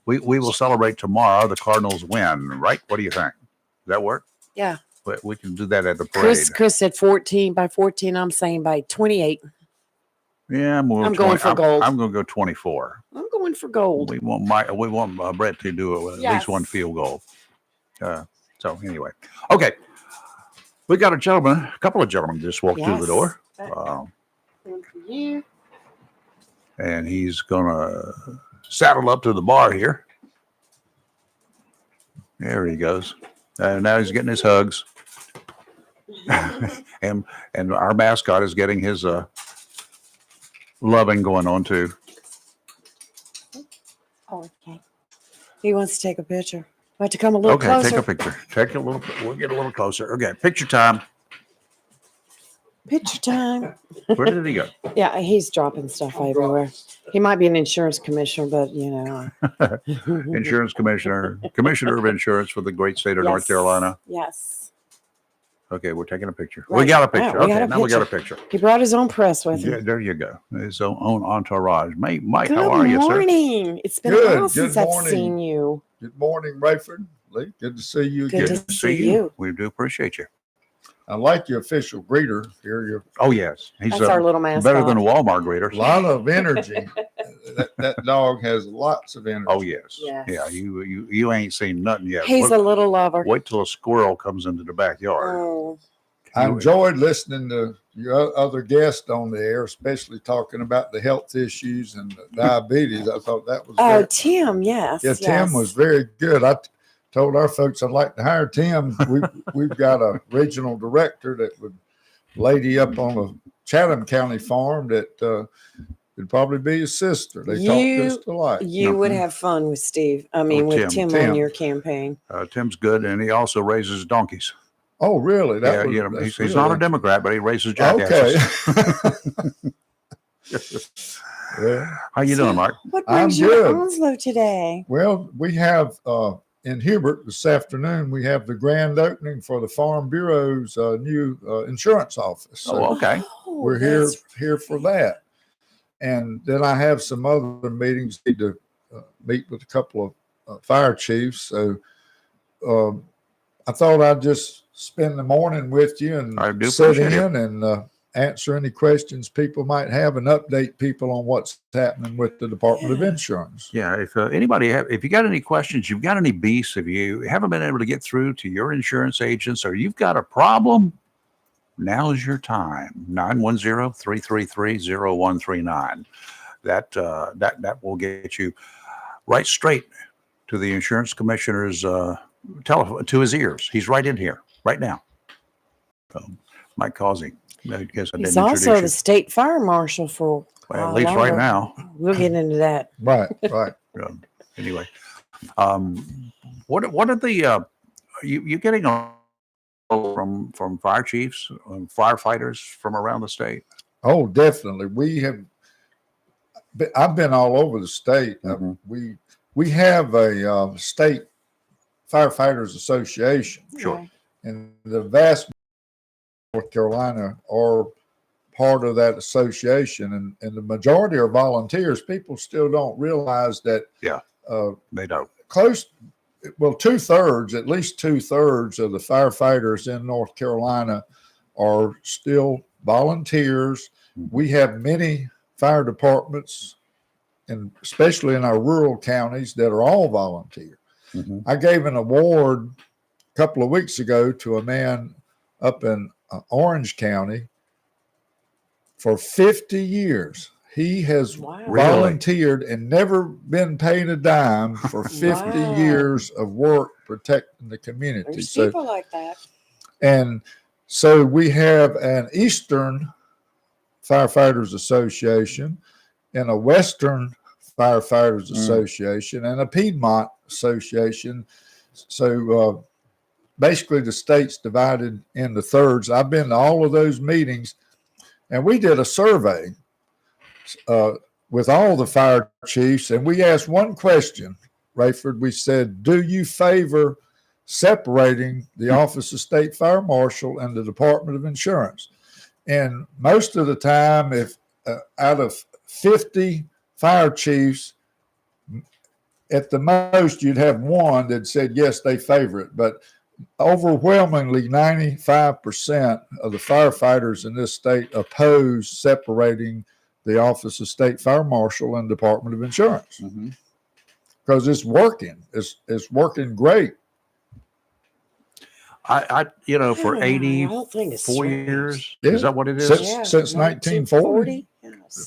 we will celebrate tomorrow the Cardinals win. Right? What do you think? Does that work? Yeah. But we can do that at the parade. Chris said 14 by 14. I'm saying by 28. Yeah, I'm going for gold. I'm going to go 24. I'm going for gold. We want Brett to do at least one field goal. So anyway, okay, we got a couple of gentlemen just walked through the door, One for you. and he's gonna saddle up to the bar here. There he goes. Now he's getting his hugs, and our mascot is getting his loving going on too. Oh, okay. He wants to take a picture. I have to come a little closer. Take a picture. We'll get a little closer. Okay, picture time. Picture time. Where did he go? Yeah, he's dropping stuff everywhere. He might be an insurance commissioner, but you know. Insurance commissioner of insurance for the great state of North Carolina. Yes. Okay, we're taking a picture. Right. We got a picture. Yeah, we Okay, got a now we got a picture. picture. He brought his own press with him. Yeah, there you go. His own entourage. Mike, Good how are you, sir? morning. It's been a while since I've seen you. Good morning, Rayford. Lee, good to see you Good again. to see you. We do appreciate you. I like your official greeter here. Oh, yes. He's That's our little mascot. better than a Walmart greeter. A lot of energy. that dog has lots of energy. Oh, yes. Yes. Yeah, you ain't seen nothing yet. He's a little lover. Wait till a squirrel comes into the backyard. Oh. I enjoyed listening to your other guests on the air, especially talking about the health issues and the diabetes. I thought that was Oh, very, Tim, yes. yeah, Tim yes. was very good. I told our folks I'd like to hire Tim. We've got a regional director that would lady up on a Chatham County farm that would probably be his sister. They talk just alike. You would have fun with Steve. I mean, with Tim on your campaign. Tim's good, and he also raises donkeys. Oh, really? He's not a Democrat, but he raises jackasses. Okay. How you doing, Mark? What brings you to Onslow today? Well, we have in Hubert this afternoon, we have the grand opening for the Farm Bureau's new insurance office. So okay. We're here for that. And then I have some other meetings. Need to meet with a couple of fire chiefs. So I thought I'd just spend the morning with you and sit in and answer any questions people might have and update people on what's happening with the Department of Insurance. Yeah, if if you got any questions, you've got any beefs, if you haven't been able to get through to your insurance agents or you've got a problem, now is your time. 910-333-0139. That will get you right straight to the insurance commissioner's telephone, to his ears. He's right in here right now. Mike Causey. I guess I didn't He's also introduce the state fire marshal for at least right now. We'll get into that. Right. Anyway, what are the you getting from fire chiefs and firefighters from around the state? Oh, definitely. I've been all over the state. We have a state firefighters association. Sure. And the vast North Carolina are part of that association, and the majority are volunteers. People still don't realize that. Yeah, they don't. Well, 2/3, at least 2/3 of the firefighters in North Carolina are still volunteers. We have many fire departments, and especially in our rural counties, that are all volunteer. I gave an award a couple of weeks ago to a man up in Orange County. For 50 years, he has volunteered and never been paid a dime for 50 years of work protecting the community. There's people like that. And so we have an Eastern Firefighters Association and a Western Firefighters Association and a Piedmont Association. So basically the state's divided into thirds. I've been to all of those meetings, and we did a survey with all the fire chiefs, and we asked one question, Rayford. We said, do you favor separating the Office of State Fire Marshal and the Department of Insurance? And most of the time, if out of 50 fire chiefs, at the most, you'd have one that said, yes, they favor it. But overwhelmingly, 95% of the firefighters in this state oppose separating the Office of State Fire Marshal and Department of Insurance because it's working. It's working great. I for 84 years, is that what it is? Since 1940.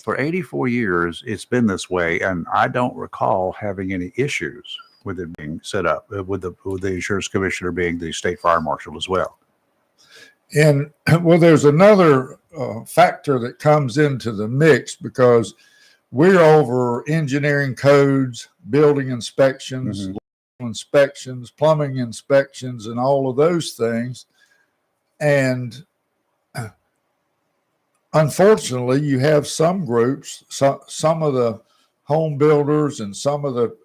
For 84 years, it's been this way, and I don't recall having any issues with it being set up, with the insurance commissioner being the state fire marshal as well. And well, there's another factor that comes into the mix because we're over engineering codes, building inspections, inspections, plumbing inspections, and all of those things. And unfortunately, you have some groups, some of the home builders and some of the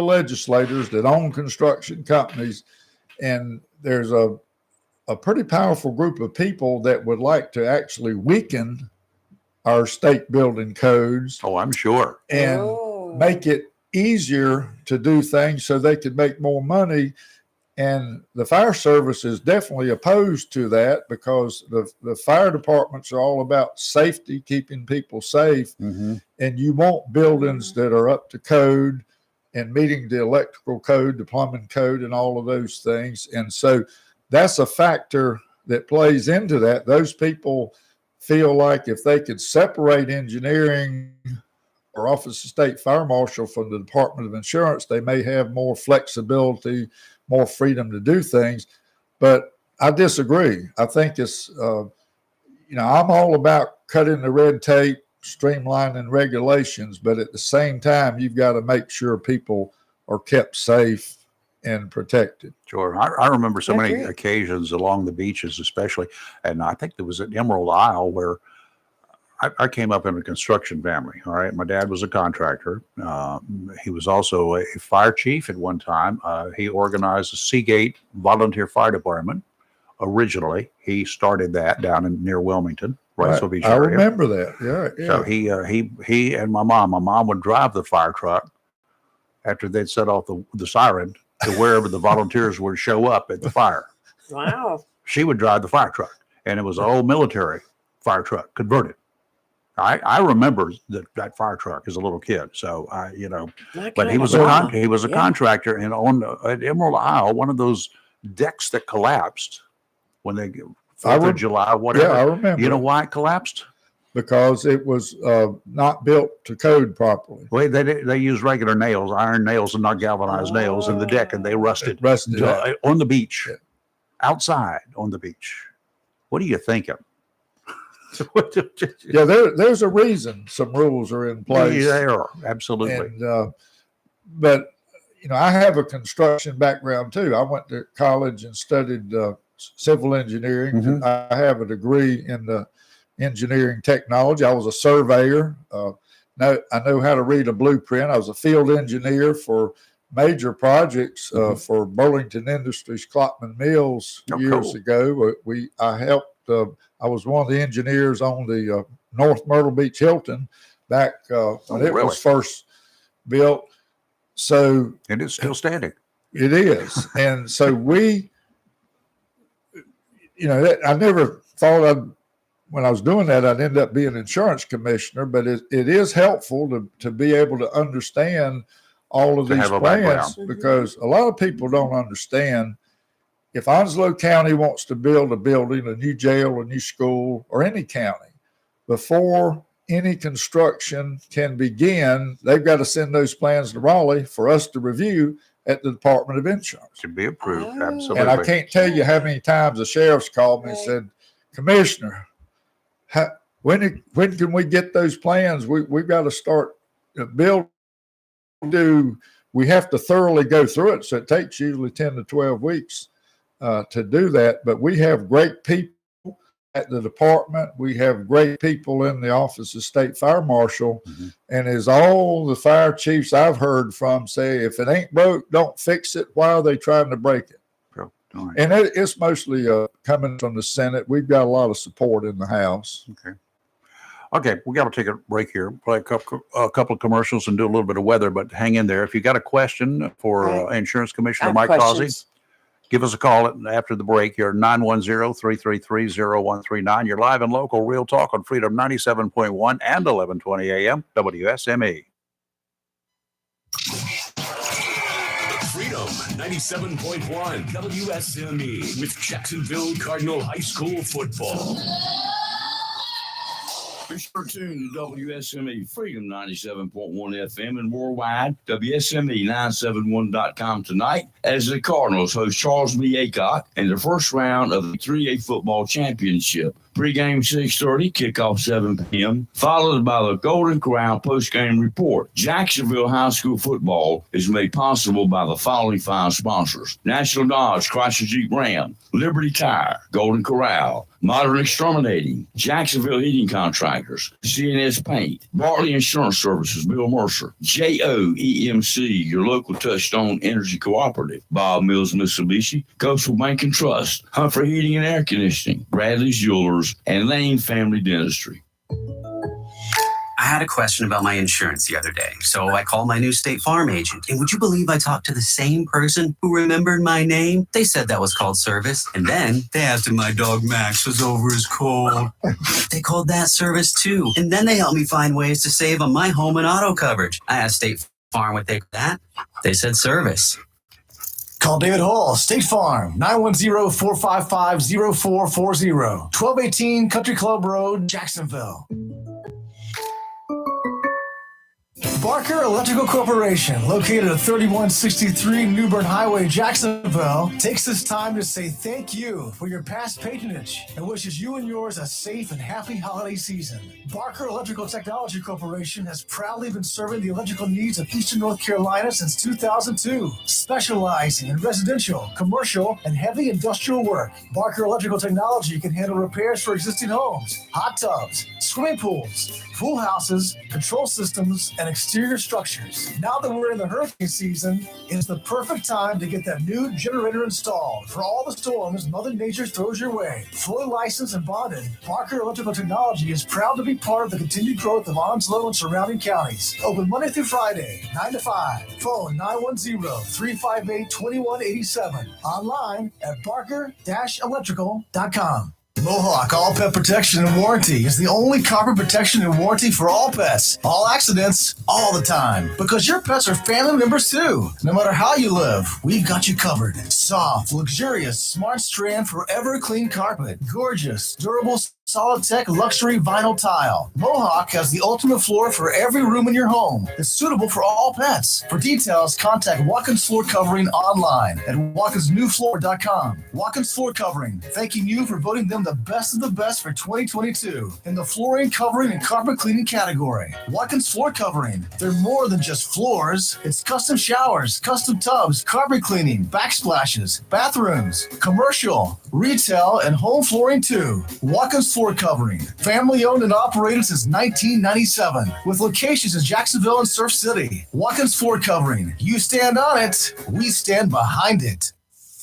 legislators that own construction companies, and there's a pretty powerful group of people that would like to actually weaken our state building codes. Oh, I'm sure. And make it easier to do things so they could make more money. And the fire service is definitely opposed to that because the fire departments are all about safety, keeping people safe. And you want buildings that are up to code and meeting the electrical code, the plumbing code, and all of those things. And so that's a factor that plays into that. Those people feel like if they could separate engineering or Office of State Fire Marshal from the Department of Insurance, they may have more flexibility, more freedom to do things. But I disagree. I think it's, I'm all about cutting the red tape, streamlining regulations, but at the same time, you've got to make sure people are kept safe and protected. Sure. I remember so many occasions along the beaches, especially, and I think there was at Emerald Isle where I came up in a construction family. All right. My dad was a contractor. He was also a fire chief at one time. He organized the Seagate Volunteer Fire Department. Originally, he started that down near Wilmington, Wrightsville Beach area. I remember that. Yeah. So he and my mom would drive the fire truck after they'd set off the siren to wherever the volunteers would show up at the fire. Wow. She would drive the fire truck, and it was an old military fire truck converted. I remember that fire truck as a little kid. So but he was a contractor, and at Emerald Isle, one of those decks that collapsed when they 4th of July, whatever. Yeah, I remember. You know why it collapsed? Because it was not built to code properly. Well, they used regular nails, iron nails, and not galvanized nails in the deck, and they rusted on the beach, outside on the beach. What are you thinking? Yeah, there's a reason some rules are in place. Yeah, there are, absolutely. And, but I have a construction background too. I went to college and studied civil engineering. I have a degree in the engineering technology. I was a surveyor. Now I know how to read a blueprint. I was a field engineer for major projects for Burlington Industries, Klopman Mills years ago. I helped I was one of the engineers on the North Myrtle Beach Hilton back when it was first built. So, and it's still standing. It is. And so we, I never thought when I was doing that, I'd end up being an insurance commissioner, but it is helpful to be able to understand all of these plans, because a lot of people don't understand. If Onslow County wants to build a building, a new jail, a new school, or any county, before any construction can begin, they've got to send those plans to Raleigh for us to review at the Department of Insurance. Should be approved, absolutely. And I can't tell you how many times the sheriff's called me and said, Commissioner, when can we get those plans? We've got to start building. We have to thoroughly go through it, so it takes usually 10 to 12 weeks to do that. But we have great people at the department. We have great people in the office of State Fire Marshal. Mm-hmm. And as all the fire chiefs I've heard from say, if it ain't broke, don't fix it. Why are they trying to break it? And it's mostly coming from the Senate. We've got a lot of support in the House. Okay, we got to take a break here, play a couple of commercials and do a little bit of weather, but hang in there. If you got a question for Insurance Commissioner Mike Causey, give us a call after the break here, 910-333-0139. You're live and local, Real Talk on Freedom 97.1 and 1120 AM, WSME. Freedom 97.1 WSME with Jacksonville Cardinal High School football. Be sure to tune to WSME Freedom 97.1 FM and worldwide, WSME971.com tonight as the Cardinals host Charles B. Aycock in the first round of the 3A football championship. Pre-game 6:30, kickoff 7 p.m., followed by the Golden Corral post-game report. Jacksonville High School football is made possible by the following 5 sponsors: National Dodge, Chrysler Jeep Ram, Liberty Tire, Golden Corral, Modern Exterminating, Jacksonville Heating Contractors, CNS Paint, Bartley Insurance Services, Bill Mercer, JOEMC, your local Touchstone Energy Cooperative, Bob Mills Mitsubishi, Coastal Bank and Trust, Humphrey Heating and Air Conditioning, Bradley's Jewelers, and Lane Family Dentistry. I had a question about my insurance the other day, so I called my new State Farm agent. And would you believe I talked to the same person who remembered my name? They said that was called service. And then they asked if my dog Max was over his cold. They called that service too. And then they helped me find ways to save on my home and auto coverage. I asked State Farm what they called that. They said service. Call David Hall, State Farm, 910-455-0440, 1218 Country Club Road, Jacksonville. Barker Electrical Corporation, located at 3163 New Bern Highway, Jacksonville, takes this time to say thank you for your past patronage and wishes you and yours a safe and happy holiday season. Barker Electrical Technology Corporation has proudly been serving the electrical needs of Eastern North Carolina since 2002, specializing in residential, commercial, and heavy industrial work. Barker Electrical Technology can handle repairs for existing homes, hot tubs, swimming pools, pool houses, control systems, and exterior structures. Now that we're in the hurricane season, it is the perfect time to get that new generator installed for all the storms Mother Nature throws your way. Fully licensed and bonded, Barker Electrical Technology is proud to be part of the continued growth of Onslow and surrounding counties. Open Monday through Friday, 9 to 5. Phone 910-358-2187. Online at barker-electrical.com. Mohawk All Pet Protection and Warranty is the only copper protection and warranty for all pets, all accidents, all the time. Because your pets are family members too. No matter how you live, we've got you covered. Soft, luxurious, smart strand, forever clean carpet. Gorgeous, durable, Solid Tech luxury vinyl tile. Mohawk has the ultimate floor for every room in your home. It's suitable for all pets. For details, contact Watkins Floor Covering online at watkinsnewfloor.com. Watkins Floor Covering, thanking you for voting them the best of the best for 2022 in the flooring, covering, and carpet cleaning category. Watkins Floor Covering. They're more than just floors. It's custom showers, custom tubs, carpet cleaning, backsplashes, bathrooms, commercial, retail, and home flooring too. Watkins Floor Covering, family owned and operated since 1997, with locations in Jacksonville and Surf City. Watkins Floor Covering, you stand on it, we stand behind it.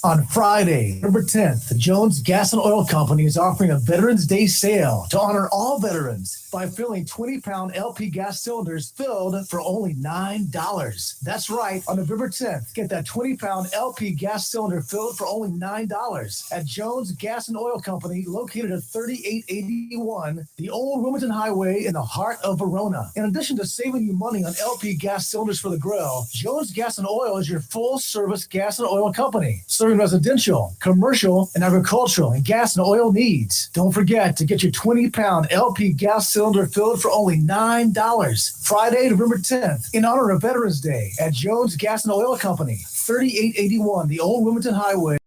On Friday, November 10th, the Jones Gas and Oil Company is offering a Veterans Day sale to honor all veterans by filling 20-pound LP gas cylinders filled for only $9. That's right. On November 10th, get that 20-pound LP gas cylinder filled for only $9 at Jones Gas and Oil Company, located at 3881, the old Wilmington Highway in the heart of Verona. In addition to saving you money on LP gas cylinders for the grill, Jones Gas and Oil is your full-service gas and oil company, serving residential, commercial, and agricultural and gas and oil needs. Don't forget to get your 20-pound LP gas cylinder filled for only $9. Friday, November 10th, in honor of Veterans Day at Jones Gas and Oil Company, 3881, the old Wilmington Highway,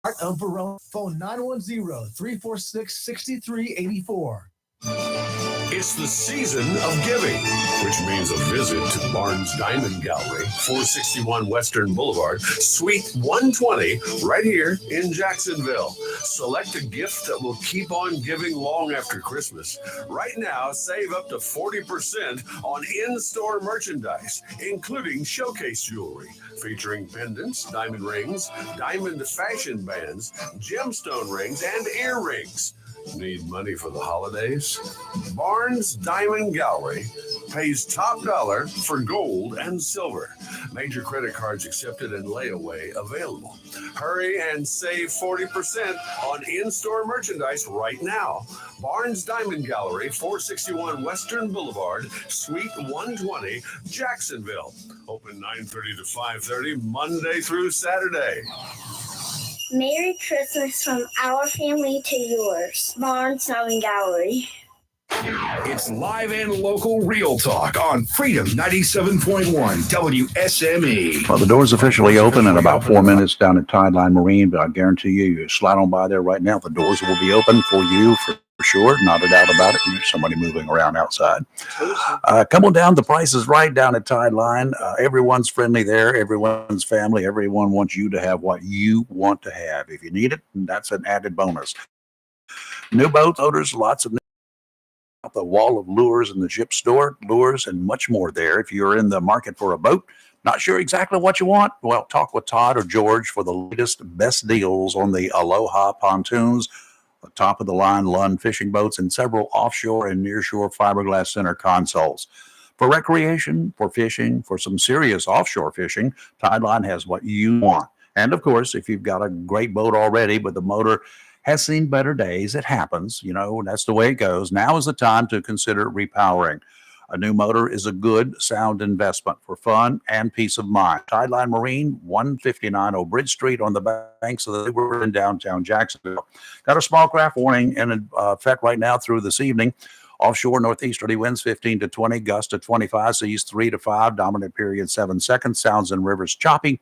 heart of Verona. Phone 910-346-6384. It's the season of giving, which means a visit to Barnes Diamond Gallery, 461 Western Boulevard, Suite 120, right here in Jacksonville. Select a gift that will keep on giving long after Christmas. Right now, save up to 40% on in-store merchandise, including showcase jewelry, featuring pendants, diamond rings, diamond fashion bands, gemstone rings, and earrings. Need money for the holidays? Barnes Diamond Gallery pays top dollar for gold and silver. Major credit cards accepted and layaway available. Hurry and save 40% on in-store merchandise right now. Barnes Diamond Gallery, 461 Western Boulevard, Suite 120, Jacksonville. Open 9:30 to 5:30, Monday through Saturday. Merry Christmas from our family to yours. Barnes Diamond Gallery. It's live and local real talk on Freedom 97.1 WSME. Well, the door's officially open in about 4 minutes down at Tideline Marine, but I guarantee you slide on by there right now. The doors will be open for you for sure. Not a doubt about it. There's somebody moving around outside. Come on down. The price is right down at Tideline. Everyone's friendly there. Everyone's family. Everyone wants you to have what you want to have. If you need it, that's an added bonus. New boat owners, lots of the wall of lures in the ship store, lures and much more there. If you're in the market for a boat, not sure exactly what you want, well, talk with Todd or George for the latest, best deals on the Aloha pontoons, the top-of-the-line Lund fishing boats, and several offshore and nearshore fiberglass center consoles. For recreation, for fishing, for some serious offshore fishing, Tideline has what you want. And, of course, if you've got a great boat already, but the motor has seen better days, it happens, that's the way it goes. Now is the time to consider repowering. A new motor is a good, sound investment for fun and peace of mind. Tideline Marine, 159 Old Bridge Street on the banks of the river in downtown Jacksonville. Got a small craft warning in effect right now through this evening. Offshore northeasterly winds 15 to 20, gusts to 25, seas 3 to 5, dominant period 7 seconds, sounds and rivers choppy.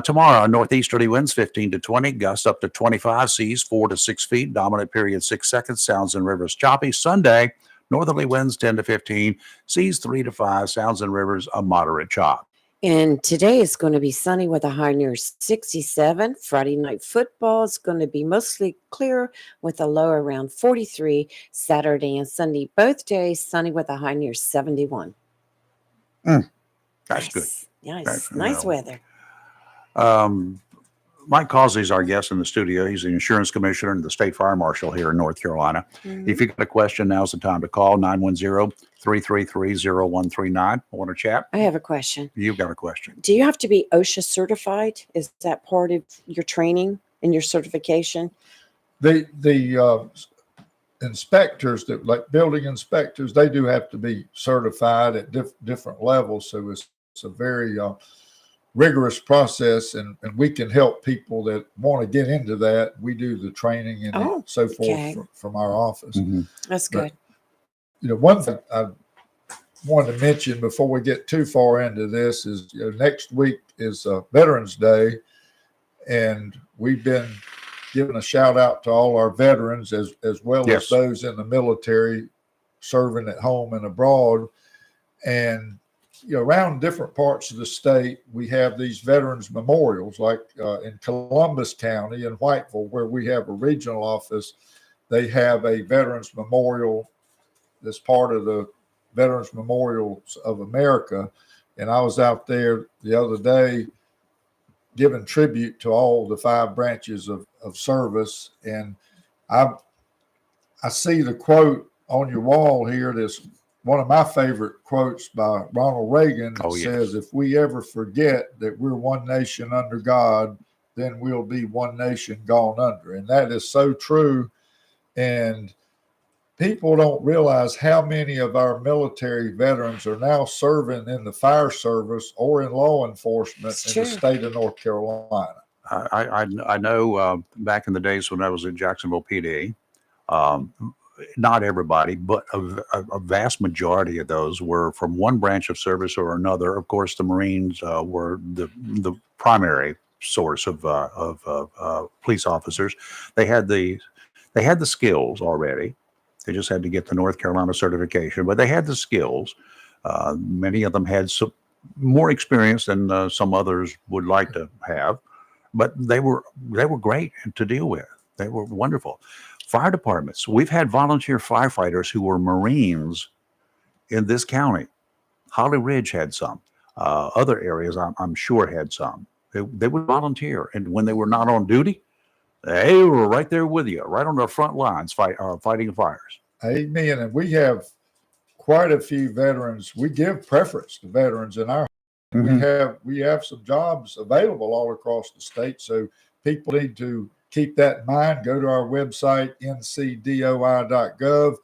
Tomorrow, northeasterly winds 15 to 20, gusts up to 25, seas 4 to 6 feet, dominant period 6 seconds, sounds and rivers choppy. Sunday, northerly winds 10 to 15, seas 3 to 5, sounds and rivers a moderate chop. And today is going to be sunny with a high near 67. Friday night football is going to be mostly clear with a low around 43. Saturday and Sunday, both days sunny with a high near 71. That's nice. Good. Nice weather. Mike Causey is our guest in the studio. He's the insurance commissioner and the state fire marshal here in North Carolina. Mm-hmm. If you've got a question, now's the time to call 910-333-0139. Want to chat? I have a question. You've got a question. Do you have to be OSHA certified? Is that part of your training and your certification? The inspectors, that like building inspectors, they do have to be certified at different levels. So it's a very rigorous process, and we can help people that want to get into that. We do the training and so forth from our office. Mm-hmm. That's good. But, one thing I wanted to mention before we get too far into this is next week is Veterans Day, and we've been giving a shout out to all our veterans as well as those in the military serving at home and abroad. And around different parts of the state, we have these veterans memorials, like in Columbus County in Whiteville, where we have a regional office. They have a veterans memorial that's part of the Veterans Memorials of America. And I was out there the other day giving tribute to all the 5 branches of service. And I see the quote on your wall here. That's one of my favorite quotes by Ronald Reagan. It says, if we ever forget that we're one nation under God, then we'll be one nation gone under. And that is so true. And people don't realize how many of our military veterans are now serving in the fire service or in law enforcement in the state of North Carolina. I know back in the days when I was at Jacksonville PD, not everybody, but a vast majority of those were from one branch of service or another. Of course, the Marines were the primary source of police officers. They had the skills already. They just had to get the North Carolina certification, but they had the skills. Many of them had some more experience than some others would like to have, but they were great to deal with. They were wonderful. Fire departments. We've had volunteer firefighters who were Marines in this county. Holly Ridge had some. Other areas, I'm sure, had some. They would volunteer, and when they were not on duty, they were right there with you, right on the front lines, fighting fires. Amen. And we have quite a few veterans. We give preference to veterans in our. We have some jobs available all across the state, so people need to keep that in mind. Go to our website, ncdoi.gov.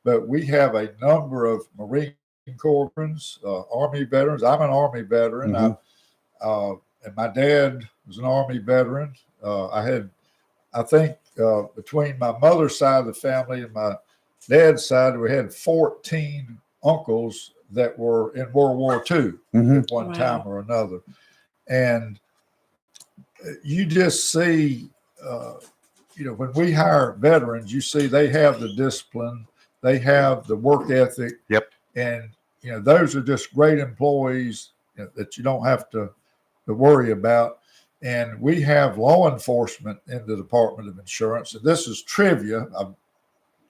But we have a number of Marine Corps veterans, Army veterans. I'm an Army veteran, and my dad was an Army veteran. I think between my mother's side of the family and my dad's side, we had 14 uncles that were in World War II at one time or another. And you just see, when we hire veterans, you see they have the discipline, they have the work ethic. Yep. And, those are just great employees that you don't have to worry about. And we have law enforcement in the Department of Insurance. And this is trivia.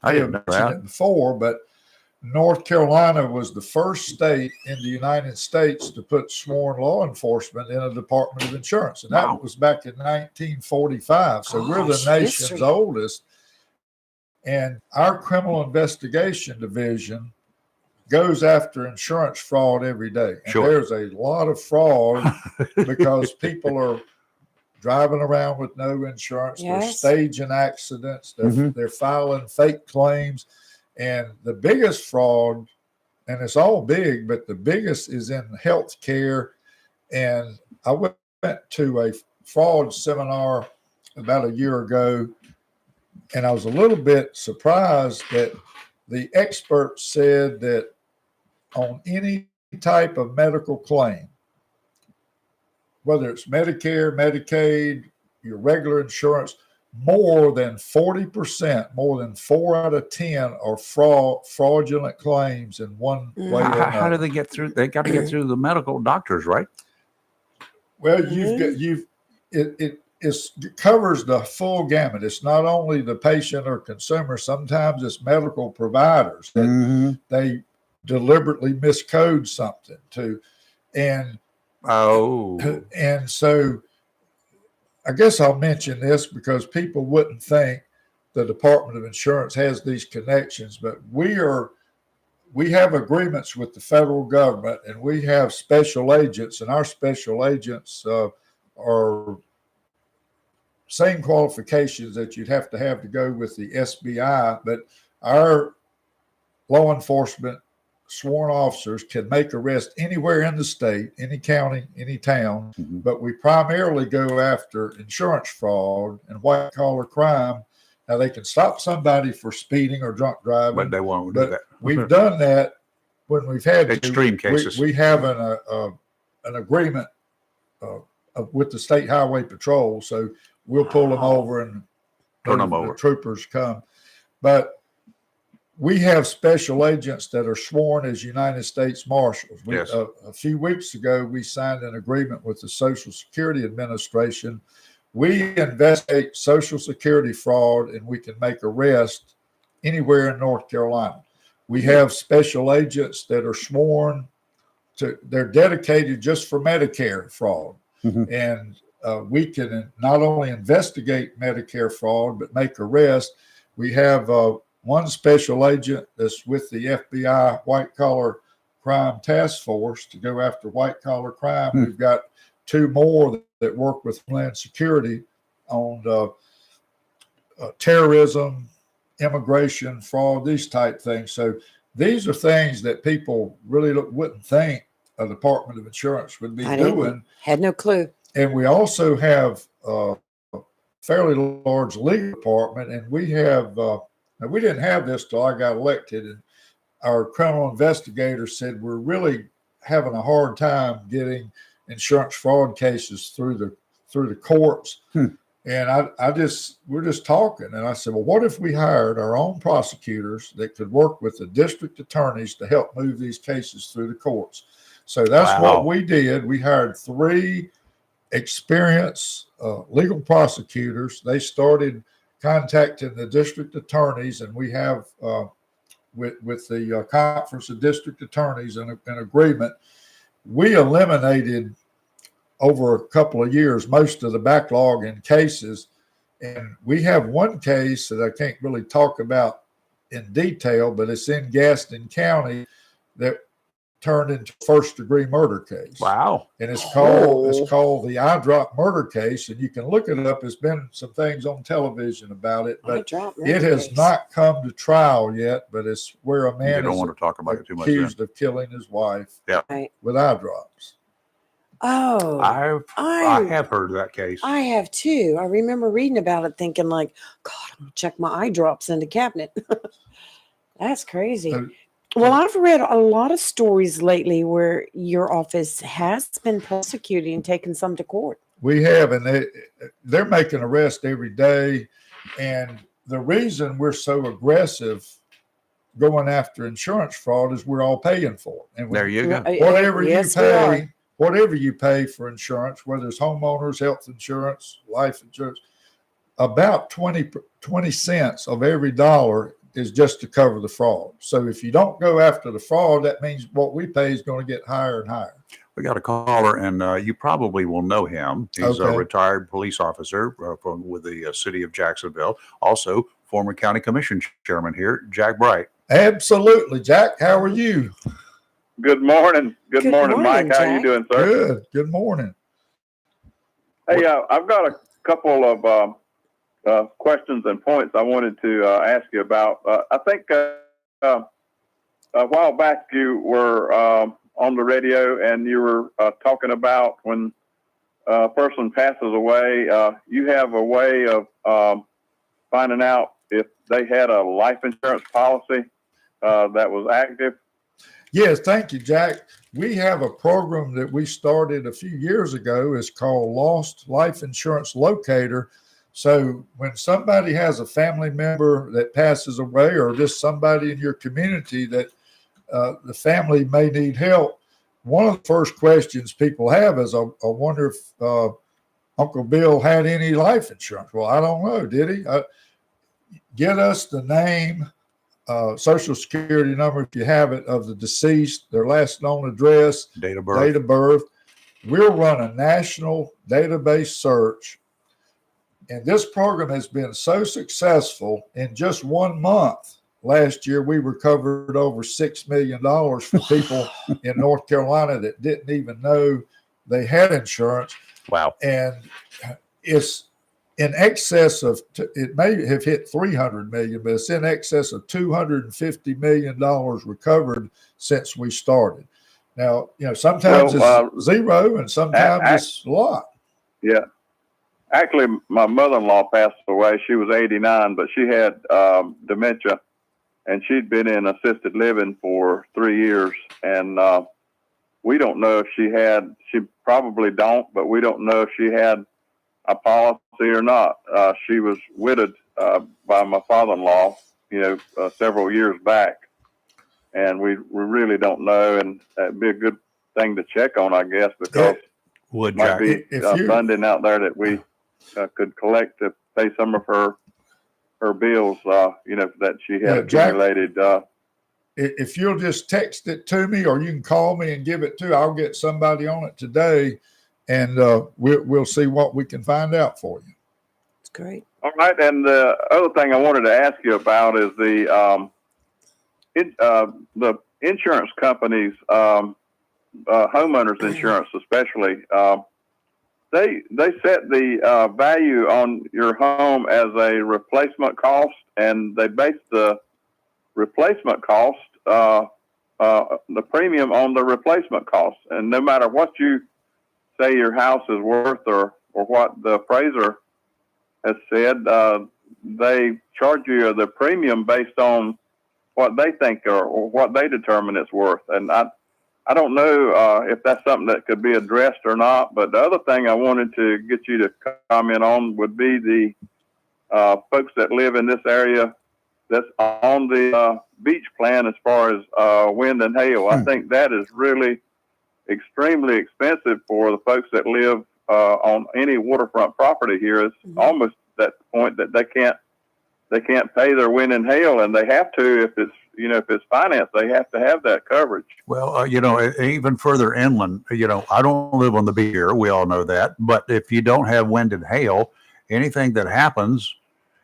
I didn't mentioned it before, but North Carolina was the first state in the United States to put sworn law enforcement in a Department of Insurance. And that was back in 1945. So we're the nation's oldest. And our criminal investigation division goes after insurance fraud every day. And there's a lot of fraud because people are driving around with no insurance. They're staging accidents. They're filing fake claims. And the biggest fraud, and it's all big, but the biggest is in health care. And I went to a fraud seminar about a year ago, and I was a little bit surprised that the experts said that on any type of medical claim, whether it's Medicare, Medicaid, your regular insurance, more than 40%, more than 4 out of 10 are fraudulent claims in one way or another. How do they get through? They got to get through the medical doctors, right? Well, it covers the full gamut. It's not only the patient or consumer. Sometimes it's medical providers that they deliberately miscode something to, and so I guess I'll mention this because people wouldn't think the Department of Insurance has these connections, but we have agreements with the federal government, and we have special agents, and our special agents are same qualifications that you'd have to go with the SBI, but our law enforcement sworn officers can make arrests anywhere in the state, any county, any town, but we primarily go after insurance fraud and white collar crime. Now they can stop somebody for speeding or drunk driving, but they won't do that. We've done that when we've had extreme cases. We have an agreement with the State Highway Patrol, so we'll pull them over and turn them over. The troopers come, but we have special agents that are sworn as United States Marshals. A few weeks ago, we signed an agreement with the Social Security Administration. We investigate Social Security fraud, and we can make arrests anywhere in North Carolina. We have special agents that are sworn to, they're dedicated just for Medicare fraud. And we can not only investigate Medicare fraud, but make arrests. We have one special agent that's with the FBI White Collar Crime Task Force to go after white collar crime. We've got two more that work with Homeland Security on terrorism, immigration, fraud, these type things. So these are things that people really wouldn't think a Department of Insurance would be doing. Had no clue. And we also have a fairly large legal department, and we have, now we didn't have this till I got elected, and our criminal investigators said we're really having a hard time getting insurance fraud cases through the courts. And we're just talking, and I said, well, what if we hired our own prosecutors that could work with the district attorneys to help move these cases through the courts? So that's what we did. We hired 3 experienced legal prosecutors. They started contacting the district attorneys, and we have with the Conference of District Attorneys an agreement. We eliminated over a couple of years most of the backlog in cases, and we have one case that I can't really talk about in detail, but it's in Gaston County that turned into a first-degree murder case. Wow. And it's called the eye drop murder case, and you can look it up. There's been some things on television about it, but it has not come to trial yet. But it's where a man don't want to talk about it too much. Accused of killing his wife with eye drops. Oh, I have heard of that case. I have too. I remember reading about it, thinking like, God, I'm gonna check my eye drops in the cabinet. That's crazy. Well, I've read a lot of stories lately where your office has been prosecuting and taking some to court. We have, and they're making arrests every day. And the reason we're so aggressive going after insurance fraud is we're all paying for it. And there you go. Whatever you pay for insurance, whether it's homeowners, health insurance, life insurance, about 20 cents of every dollar is just to cover the fraud. So if you don't go after the fraud, that means what we pay is going to get higher and higher. We got a caller, and you probably will know him. He's a retired police officer with the city of Jacksonville, also former county commission chairman here, Jack Bright. Absolutely. Jack, how are you? Good morning. Good morning, Mike. Jack. How you doing, sir? Good. Good morning. Hey, I've got a couple of questions and points I wanted to ask you about. I think a while back you were on the radio and you were talking about when a person passes away, you have a way of finding out if they had a life insurance policy that was active. Yes, thank you, Jack. We have a program that we started a few years ago. It's called Lost Life Insurance Locator. So when somebody has a family member that passes away, or just somebody in your community that the family may need help, one of the first questions people have is, I wonder if Uncle Bill had any life insurance. Well, I don't know. Did he? Get us the name, Social Security number, if you have it, of the deceased, their last known address, date of birth. We'll run a national database search. And this program has been so successful. In just 1 month last year, we recovered over $6 million for people in North Carolina that didn't even know they had insurance. Wow. And it's in excess of, it may have hit 300 million, but it's in excess of $250 million recovered since we started. Now, sometimes it's zero and sometimes it's a lot. Yeah. Actually, my mother-in-law passed away. She was 89, but she had dementia, and she'd been in assisted living for 3 years. And we don't know if she probably don't, but we don't know if she had a policy or not. She was widowed by my father-in-law, several years back. And we really don't know. And it'd be a good thing to check on, I guess, because it might be funding out there that we could collect to pay some of her bills, that she had accumulated. If you'll just text it to me, or you can call me and give it to, I'll get somebody on it today and we'll see what we can find out for you. It's great. All right, and the other thing I wanted to ask you about is the insurance companies, homeowners insurance especially. They set the value on your home as a replacement cost, and they base the replacement cost, the premium on the replacement cost. And no matter what you say your house is worth or what the appraiser has said, they charge you the premium based on what they think or what they determine it's worth. And I don't know if that's something that could be addressed or not. But the other thing I wanted to get you to comment on would be the folks that live in this area that's on the beach plan as far as wind and hail. I think that is really extremely expensive for the folks that live on any waterfront property here. It's almost at the point that they can't pay their wind and hail, and they have to if it's financed. They have to have that coverage. Well, even further inland, I don't live on the beach here. We all know that. But if you don't have wind and hail, anything that happens,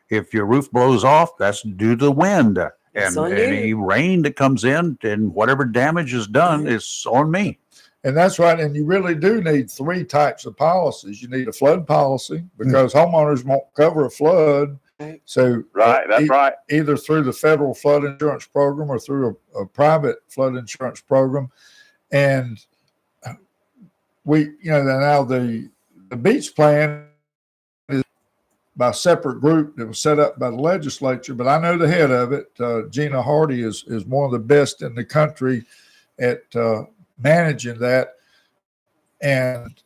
if your roof blows off, that's due to the wind. And any rain that comes in and whatever damage is done is on me. And that's right. And you really do need three types of policies. You need a flood policy because homeowners won't cover a flood. So that's right. Either through the federal flood insurance program or through a private flood insurance program. And now the beach plan is by a separate group that was set up by the legislature, but I know the head of it, Gina Hardy, is one of the best in the country at managing that. And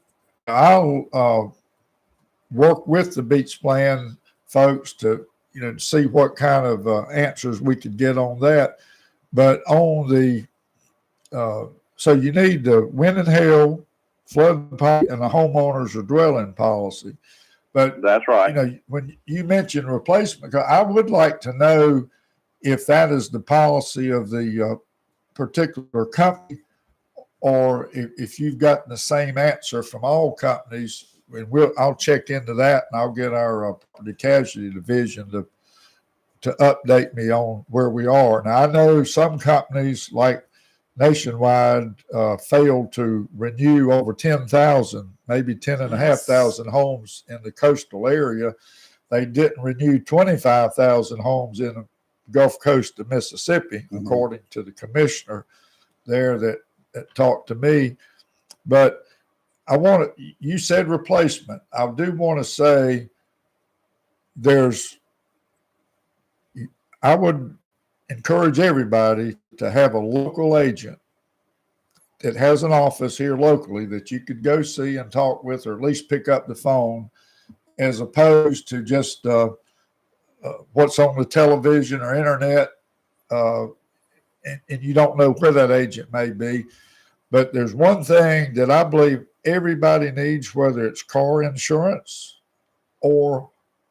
I'll work with the beach plan folks to see what kind of answers we could get on that. But on the so you need the wind and hail, flood policy, and the homeowners or dwelling policy. But that's right. When you mention replacement, I would like to know if that is the policy of the particular company, or if you've gotten the same answer from all companies. And I'll check into that, and I'll get our property casualty division to update me on where we are. Now, I know some companies like Nationwide failed to renew over 10,000, maybe 10,500 homes in the coastal area. They didn't renew 25,000 homes in the Gulf Coast of Mississippi, according to the commissioner there that talked to me. But you said replacement. I do want to say I would encourage everybody to have a local agent that has an office here locally that you could go see and talk with, or at least pick up the phone, as opposed to just what's on the television or internet, and you don't know where that agent may be. But there's one thing that I believe everybody needs, whether it's car insurance or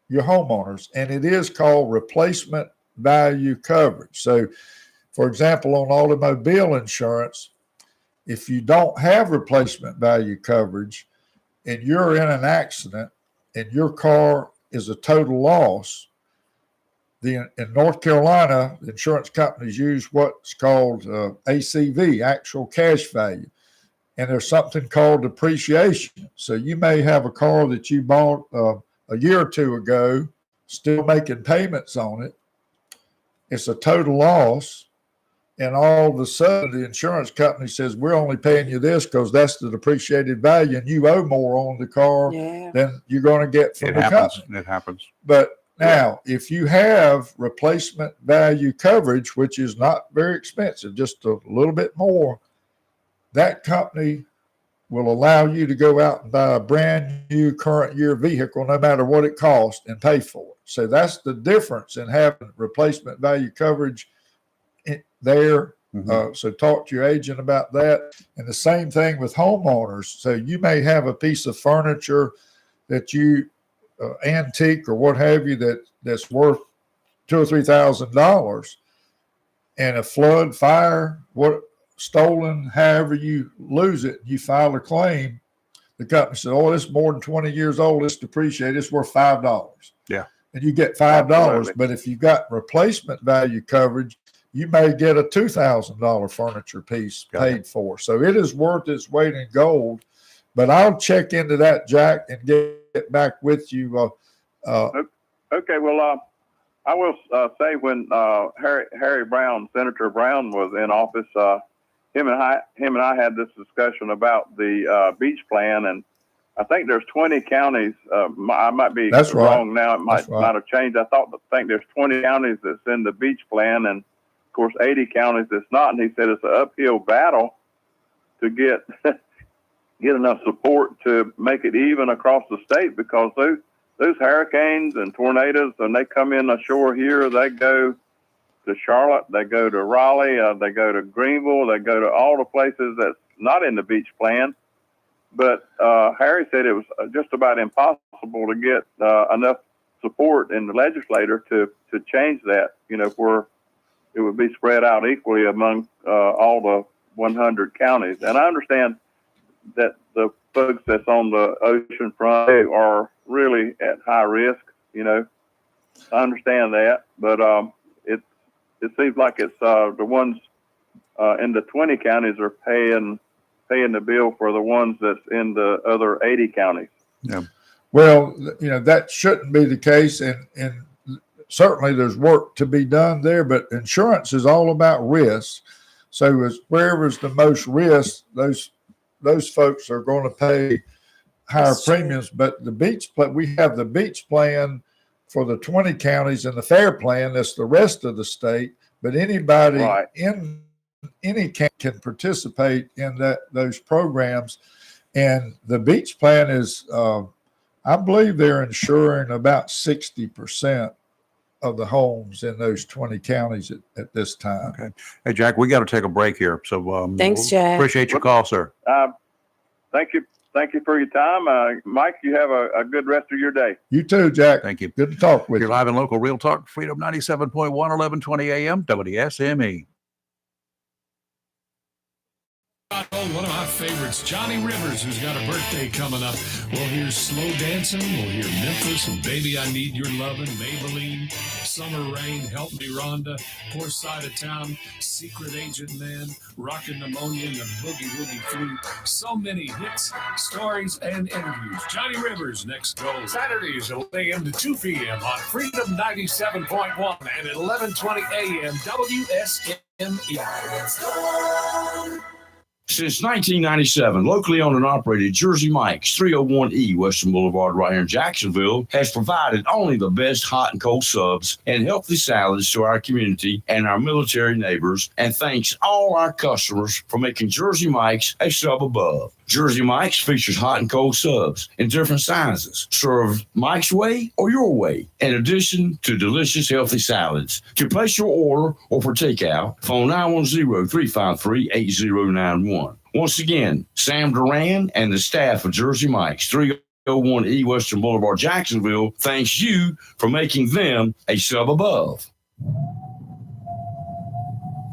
your homeowners, and it is called replacement value coverage. So, for example, on automobile insurance, if you don't have replacement value coverage and you're in an accident and your car is a total loss, in North Carolina, the insurance companies use what's called ACV, actual cash value. And there's something called depreciation. So you may have a car that you bought a year or two ago, still making payments on it. It's a total loss. And all of a sudden, the insurance company says, we're only paying you this because that's the depreciated value, and you owe more on the car than you're going to get from the company. It happens. But now, if you have replacement value coverage, which is not very expensive, just a little bit more, that company will allow you to go out and buy a brand new current year vehicle, no matter what it costs, and pay for it. So that's the difference in having replacement value coverage there. So talk to your agent about that. And the same thing with homeowners. So you may have a piece of furniture that you antique or what have you that's worth $2,000 or $3,000, and a flood, fire, stolen, however you lose it, you file a claim, the company said, "Oh, it's more than 20 years old. It's depreciated. It's worth $5." Yeah. And you get $5. Absolutely. But if you got replacement value coverage, you may get a $2,000 furniture piece paid for. So it is worth its weight in gold. But I'll check into that, Jack, and get back with you. Okay. Well, I will say when Harry Brown, Senator Brown, was in office, him and I had this discussion about the beach plan, and I think there's 20 counties. I might be wrong now. It might have changed. I think there's 20 counties that's in the beach plan, and of course 80 counties that's not. And he said it's an uphill battle to get enough support to make it even across the state, because those hurricanes and tornadoes, and they come in ashore here, they go to Charlotte, they go to Raleigh, they go to Greenville, they go to all the places that's not in the beach plan. But Harry said it was just about impossible to get enough support in the legislature to change that, where it would be spread out equally among all the 100 counties. And I understand that the folks that's on the ocean front, they are really at high risk. I understand that, but it seems like it's the ones in the 20 counties are paying the bill for the ones that's in the other 80 counties. Yeah. Well, that shouldn't be the case, and certainly there's work to be done there. But insurance is all about risk. So wherever's the most risk, those folks are going to pay higher premiums. But we have the beach plan for the 20 counties and the fair plan. That's the rest of the state. But anybody in any county can participate in those programs. And the beach plan is, I believe they're insuring about 60% of the homes in those 20 counties at this time. Okay. Hey, Jack, we got to take a break here. So thanks, Jack. Appreciate your call, sir. Thank you. Thank you for your time. Mike, you have a good rest of your day. You too, Jack. Thank you. Good to talk with you. You're live and local Real Talk, Freedom 97.1, 1120 AM, WSME. One of my favorites, Johnny Rivers, who's got a birthday coming up. We'll hear Slow Dancing, we'll hear Memphis and Baby I Need Your Lovin', Maybelline, Summer Rain, Help Me Rhonda, Poor Side of Town, Secret Agent Man, Rockin' Pneumonia and the Boogie Woogie Flu. So many hits, stories, and interviews. Johnny Rivers next go. Saturdays 11 a.m. to 2 p.m. on Freedom 97.1 and at 11:20 a.m. WSME. Since 1997, locally owned and operated Jersey Mike's 301E Western Boulevard right here in Jacksonville has provided only the best hot and cold subs and healthy salads to our community and our military neighbors, and thanks all our customers for making Jersey Mike's a sub above. Jersey Mike's features hot and cold subs in different sizes, served Mike's way or your way, in addition to delicious, healthy salads. To place your order or for takeout, phone 910-353-8091. Once again, Sam Duran and the staff of Jersey Mike's, 301E Western Boulevard, Jacksonville, thanks you for making them a sub above.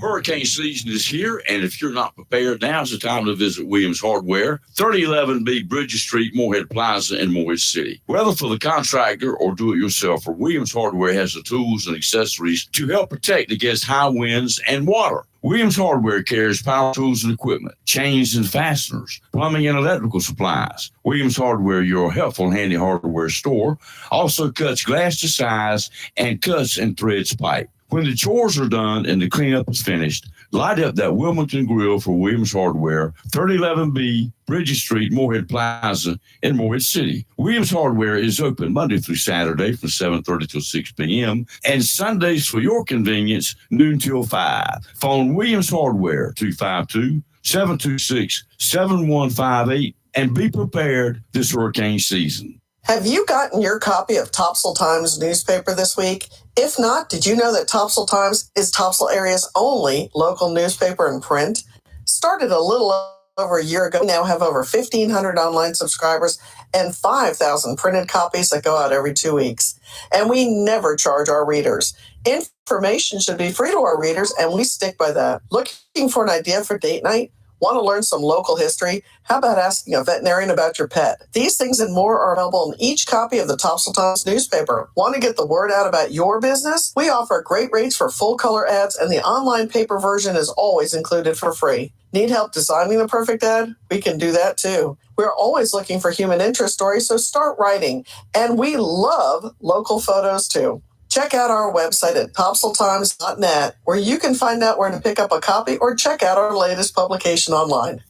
Hurricane season is here, and if you're not prepared, now's the time to visit Williams Hardware, 3011B Bridges Street, Morehead Plaza in Morehead City. Whether for the contractor or do-it-yourselfer, Williams Hardware has the tools and accessories to help protect against high winds and water. Williams Hardware carries power tools and equipment, chains and fasteners, plumbing and electrical supplies. Williams Hardware, your helpful and handy hardware store, also cuts glass to size and cuts and threads pipe. When the chores are done and the cleanup is finished, light up that Wilmington Grill for Williams Hardware, 3011B Bridges Street, Morehead Plaza in Morehead City. Williams Hardware is open Monday through Saturday from 7:30 till 6 p.m. and Sundays for your convenience, noon till 5. Phone Williams Hardware, 252-726-7158, and be prepared this hurricane season. Have you gotten your copy of Topsail Times newspaper this week? If not, did you know that Topsail Times is Topsail area's only local newspaper in print? Started a little over a year ago, now have over 1,500 online subscribers and 5,000 printed copies that go out every 2 weeks. And we never charge our readers. Information should be free to our readers, and we stick by that. Looking for an idea for date night? Want to learn some local history? How about asking a veterinarian about your pet? These things and more are available in each copy of the Topsail Times newspaper. Want to get the word out about your business? We offer great rates for full color ads, and the online paper version is always included for free. Need help designing the perfect ad? We can do that too. We're always looking for human interest stories, so start writing. And we love local photos too. Check out our website at topsailtimes.net, where you can find out where to pick up a copy or check out our latest publication online.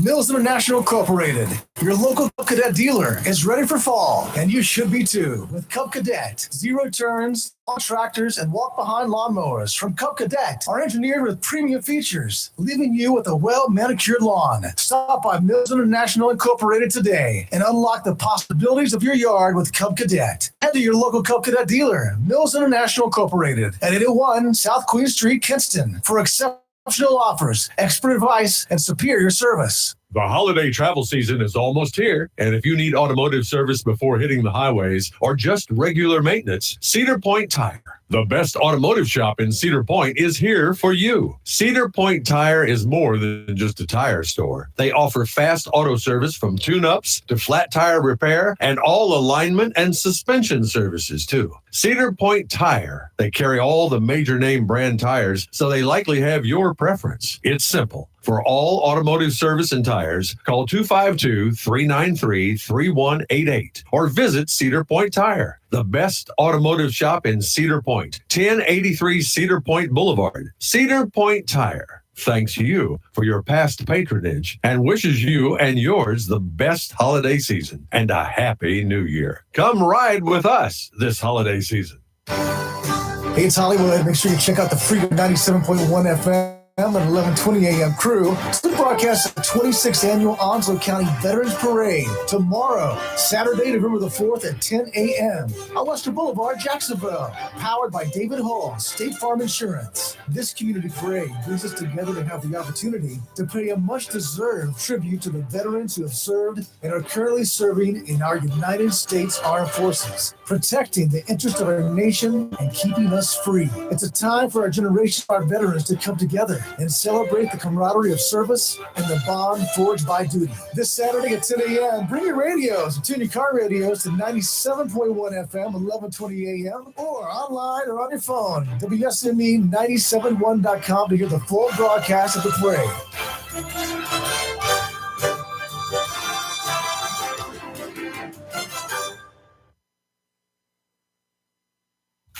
Mills International Incorporated, your local Cub Cadet dealer, is ready for fall, and you should be too. With Cub Cadet, zero turns, all tractors, and walk-behind lawnmowers from Cub Cadet are engineered with premium features, leaving you with a well-manicured lawn. Stop by Mills International Incorporated today and unlock the possibilities of your yard with Cub Cadet. Head to your local Cub Cadet dealer, Mills International Incorporated, at 801 South Queen Street, Kinston, for exceptional offers, expert advice, and superior service. The holiday travel season is almost here, and if you need automotive service before hitting the highways or just regular maintenance, Cedar Point Tire, the best automotive shop in Cedar Point, is here for you. Cedar Point Tire is more than just a tire store. They offer fast auto service from tune-ups to flat tire repair and all alignment and suspension services too. Cedar Point Tire, they carry all the major name brand tires, so they likely have your preference. It's simple. For all automotive service and tires, call 252-393-3188 or visit Cedar Point Tire, the best automotive shop in Cedar Point, 1083 Cedar Point Boulevard. Cedar Point Tire thanks you for your past patronage and wishes you and yours the best holiday season and a happy new year. Come ride with us this holiday season. Hey, it's Hollywood. Make sure you check out the Freedom 97.1 FM and 11:20 a.m. crew to broadcast the 26th Annual Onslow County Veterans Parade tomorrow, Saturday, November the 4th at 10 a.m. on Western Boulevard, Jacksonville, powered by David Hall, State Farm Insurance. This community parade brings us together to have the opportunity to pay a much-deserved tribute to the veterans who have served and are currently serving in our United States Armed Forces, protecting the interest of our nation and keeping us free. It's a time for our generation of our veterans to come together and celebrate the camaraderie of service and the bond forged by duty. This Saturday at 10 a.m., bring your radios and tune your car radios to 97.1 FM, 11:20 a.m., or online or on your phone, WSME971.com to hear the full broadcast of the parade.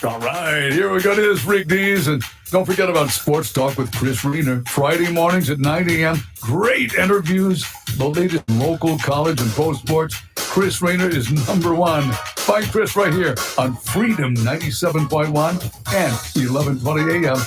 All right, here we go. It is Rick Dees, and don't forget about Sports Talk with Chris Reiner. Friday mornings at 9 a.m. Great interviews, the latest local, college, and pro sports. Chris Reiner is number one. Find Chris right here on Freedom 97.1 and 11:20 a.m.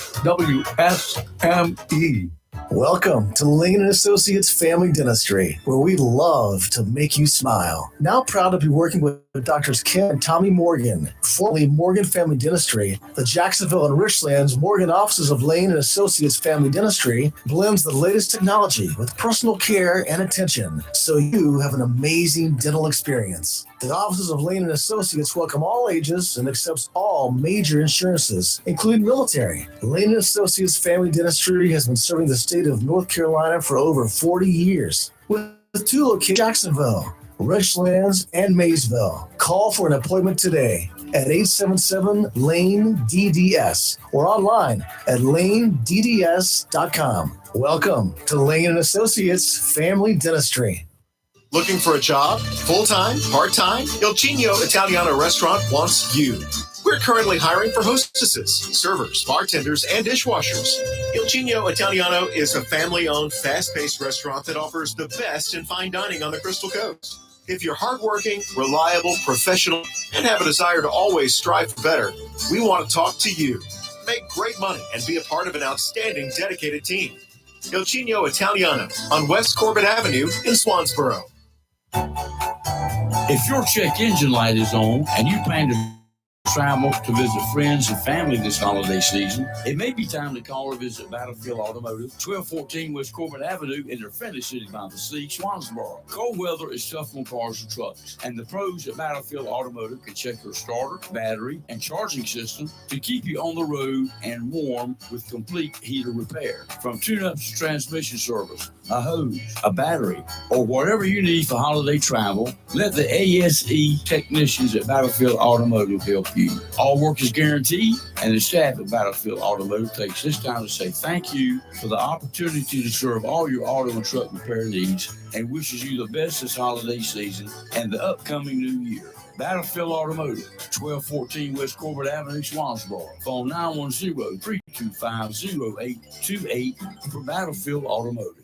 WSME. Welcome to Lane & Associates Family Dentistry, where we love to make you smile. Now proud to be working with Drs. Kim and Tommy Morgan, formerly Morgan Family Dentistry. The Jacksonville and Richlands Morgan offices of Lane & Associates Family Dentistry blends the latest technology with personal care and attention, so you have an amazing dental experience. The offices of Lane & Associates welcome all ages and accepts all major insurances, including military. Lane & Associates Family Dentistry has been serving the state of North Carolina for over 40 years, with 2 locations: Jacksonville, Richlands, and Maysville. Call for an appointment today at 877-LANE-DDS or online at lanedds.com. Welcome to Lane & Associates Family Dentistry. Looking for a job? Full-time? Part-time? Il Cigno Italiano Restaurant wants you. We're currently hiring for hostesses, servers, bartenders, and dishwashers. Il Cigno Italiano is a family-owned, fast-paced restaurant that offers the best in fine dining on the Crystal Coast. If you're hardworking, reliable, professional, and have a desire to always strive for better, we want to talk to you. Make great money and be a part of an outstanding, dedicated team. Il Cigno Italiano on West Corbett Avenue in Swansboro. If your check engine light is on and you plan to travel to visit friends and family this holiday season, it may be time to call or visit Battlefield Automotive, 1214 West Corbett Avenue in their friendly city by the sea, Swansboro. Cold weather is tough on cars and trucks, and the pros at Battlefield Automotive can check your starter, battery, and charging system to keep you on the road and warm with complete heater repair. From tune-ups to transmission service, a hose, a battery, or whatever you need for holiday travel, let the ASE technicians at Battlefield Automotive help you. All work is guaranteed, and the staff at Battlefield Automotive takes this time to say thank you for the opportunity to serve all your auto and truck repair needs and wishes you the best this holiday season and the upcoming new year. Battlefield Automotive, 1214 West Corbett Avenue, Swansboro. Phone 910-325-0828 for Battlefield Automotive.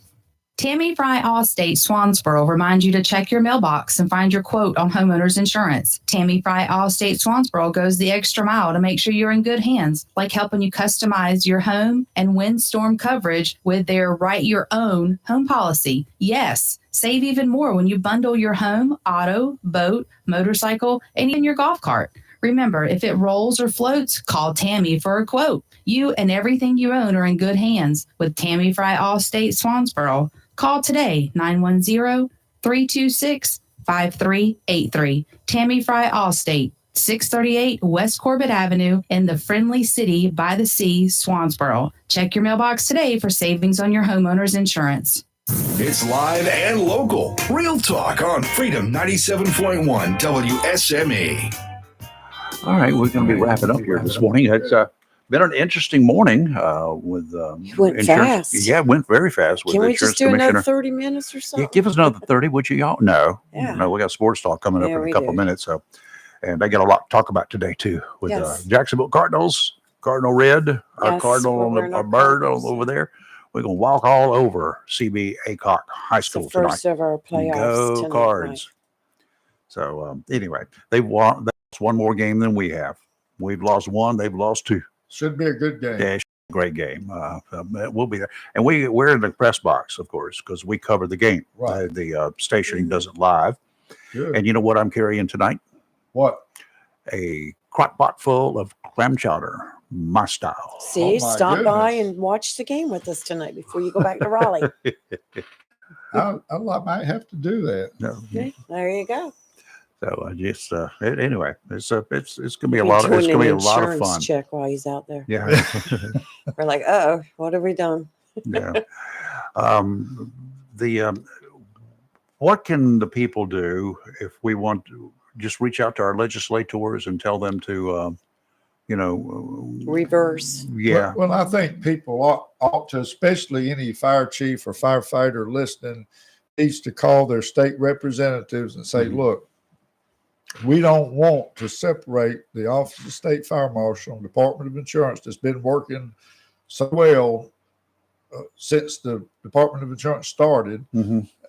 Tammy Fry Allstate Swansboro reminds you to check your mailbox and find your quote on homeowners insurance. Tammy Fry Allstate Swansboro goes the extra mile to make sure you're in good hands, like helping you customize your home and windstorm coverage with their Write Your Own home policy. Yes, save even more when you bundle your home, auto, boat, motorcycle, and even your golf cart. Remember, if it rolls or floats, call Tammy for a quote. You and everything you own are in good hands with Tammy Fry Allstate Swansboro. Call today, 910-326-5383. Tammy Fry Allstate, 638 West Corbett Avenue in the friendly city by the sea, Swansboro. Check your mailbox today for savings on your homeowner's insurance. It's live and local. Real talk on Freedom 97.1 WSME. All right, we're going to be wrapping up here this morning. It's been an interesting morning with It went insurance. fast. Yeah, it went very fast with Can the we insurance just do another commissioner. 30 minutes or something? Yeah, give us another 30, would you, y'all? No, Yeah. no, we got sports talk coming up Yeah, in we a couple do. minutes. So, and they got a lot to talk about today too with Yes. Jacksonville Cardinals, Cardinal Red, our Yes, Cardinal, we're on wearing our our bird Cardinals. over there. We're gonna walk all over CB Aycock High It's the School tonight. first of our playoffs Go tonight. Cards! So anyway, they lost one more game than we have. We've lost one. They've lost two. Should be a good game. Yeah, it's a great game. We'll be there, and we're in the press box, of course, because we cover the game. Right. The station does it live. Good. And you know what I'm carrying tonight? What? A crock pot full of clam chowder, my style. See, Oh, my stop by goodness. and watch the game with us tonight before you go back to Raleigh. I might have to do that. No. Okay, there you go. So just anyway, it's gonna be a Be lot. It's doing gonna be an a lot of insurance fun. check while he's out there. Yeah. We're like, oh, what have we done? Yeah. What can the people do if we want to just reach out to our legislators and tell them to, Reverse. Yeah. Well, I think people ought to, especially any fire chief or firefighter listening, needs to call their state representatives and say, look, we don't want to separate the Office of State Fire Marshal and Department of Insurance that's been working so well since the Department of Insurance started.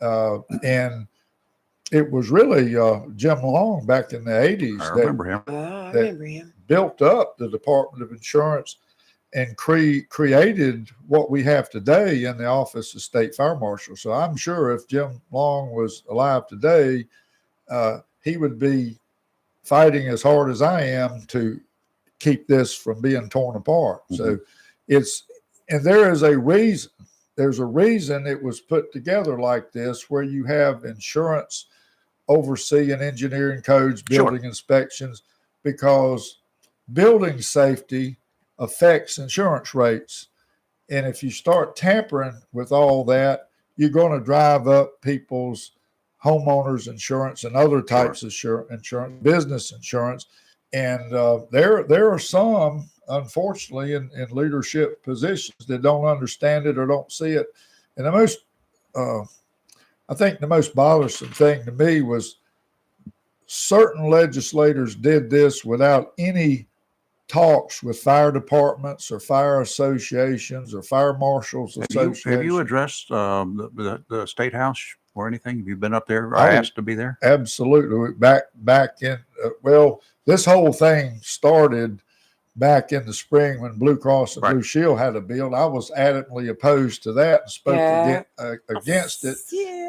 And it was really Jim Long back in the 80s I remember him. I that remember him. built up the Department of Insurance and created what we have today in the Office of State Fire Marshal. So I'm sure if Jim Long was alive today, he would be fighting as hard as I am to keep this from being torn apart. So and there is a reason. There's a reason it was put together like this, where you have insurance overseeing engineering codes, building inspections, because building safety affects insurance rates. And if you start tampering with all that, you're going to drive up people's homeowners insurance and other types of insurance, business insurance. And there are some, unfortunately, in leadership positions that don't understand it or don't see it. And the most, I think the most bothersome thing to me was certain legislators did this without any talks with fire departments or fire associations or fire marshals associations. Have you addressed the State House or anything? Have you been up there? I asked to be there. Absolutely. Back in, this whole thing started back in the spring when Blue Cross and Blue Shield had a bill. I was adamantly opposed to that and spoke against it.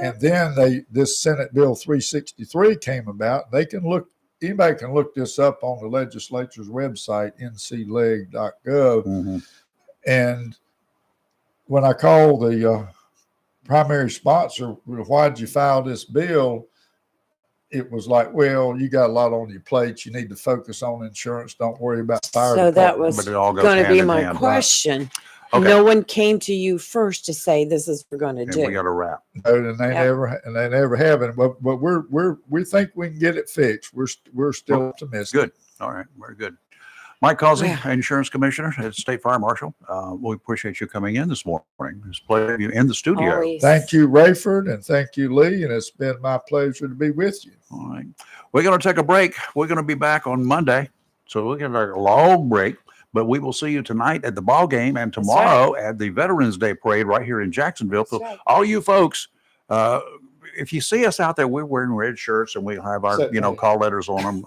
And then this Senate Bill 363 came about. They can look anybody can look this up on the legislature's website, ncleg.gov. And when I called the primary sponsor, why'd you file this bill? It was like, well, you got a lot on your plate. You need to focus on insurance. Don't worry about fire. So that was But it all goes going to hand be in my hand. question. Okay. No one came to you first to say this is what we're going to And do. we got to wrap. No, and they never have it. But we think we can get it fixed. We're still optimistic. Good. All right. Very good. Mike Causey, Insurance Commissioner at State Fire Marshal. We appreciate you coming in this morning. It's a pleasure to have you in the studio. Always. Thank you, Rayford, and thank you, Lee. And it's been my pleasure to be with you. All right. We're going to take a break. We're going to be back on Monday. So we're going to take a long break, but we will see you tonight at the ball game and tomorrow at the Veterans Day Parade right here in Jacksonville. So all you folks, if you see us out there, we're wearing red shirts and we have our, call letters on them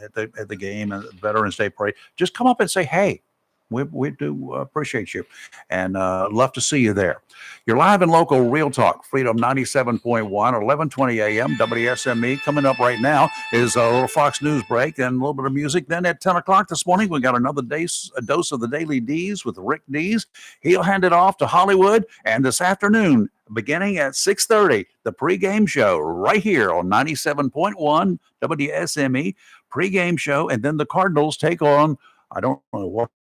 at the game and Veterans Day Parade. Just come up and say, hey, we do appreciate you and love to see you there. You're live and local Real Talk, Freedom 97.1, 1120 a.m. WSME. Coming up right now is a little Fox News break and a little bit of music. Then at 10 o'clock this morning, we got another a dose of the Daily D's with Rick Dees. He'll hand it off to Hollywood. And this afternoon, beginning at 6:30, the pregame show right here on 97.1 WSME, pregame show. And then the Cardinals take on, I don't know what,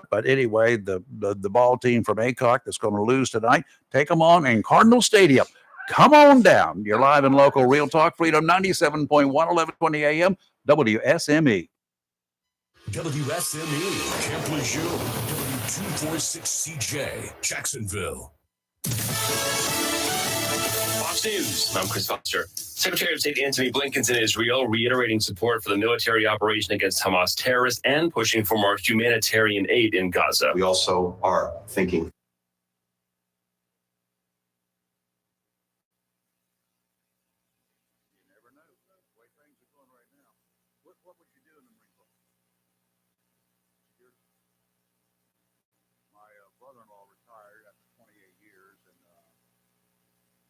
but anyway, the ball team from Aycock that's going to lose tonight, take them on in Cardinal Stadium. Come on down. You're live and local Real Talk, Freedom 97.1, 1120 a.m. WSME. WSME, Camp Lejeune, W246CJ, Jacksonville. Fox News. I'm Chris Foster. Secretary of State Antony Blinken's in Israel, reiterating support for the military operation against Hamas terrorists and pushing for more humanitarian aid in Gaza. We also are thinking. Brother-in-law retired after 28 years, and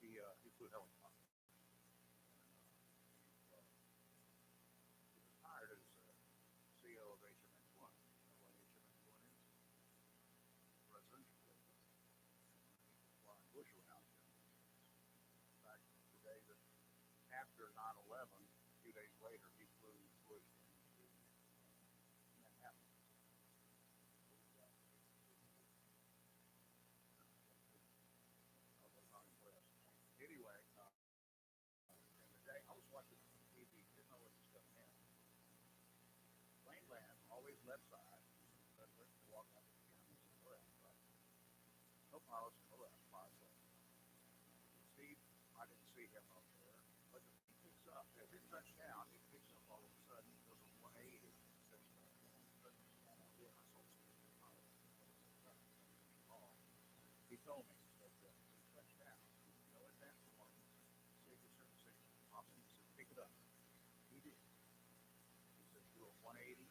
he flew helicopter. He retired as CEO of HMX-1. You know what HMX-1 is? Presidential. Flying Bush around. In fact, the day that after 9/11, a few days later, he flew Bush into Manhattan. Anyway, in the day, I was watching TV, didn't know what was coming in. Plane land, always left side. Let's walk out the cameras and left, right? No pilots on the left, pilot left. Steve, I didn't see him up there, but he picks up. As it touched down, it picks up all of a sudden. It goes on 180. He told me that it touched down. No advance warning. Secret Service pops in and said, pick it up. He did. He said, do a 180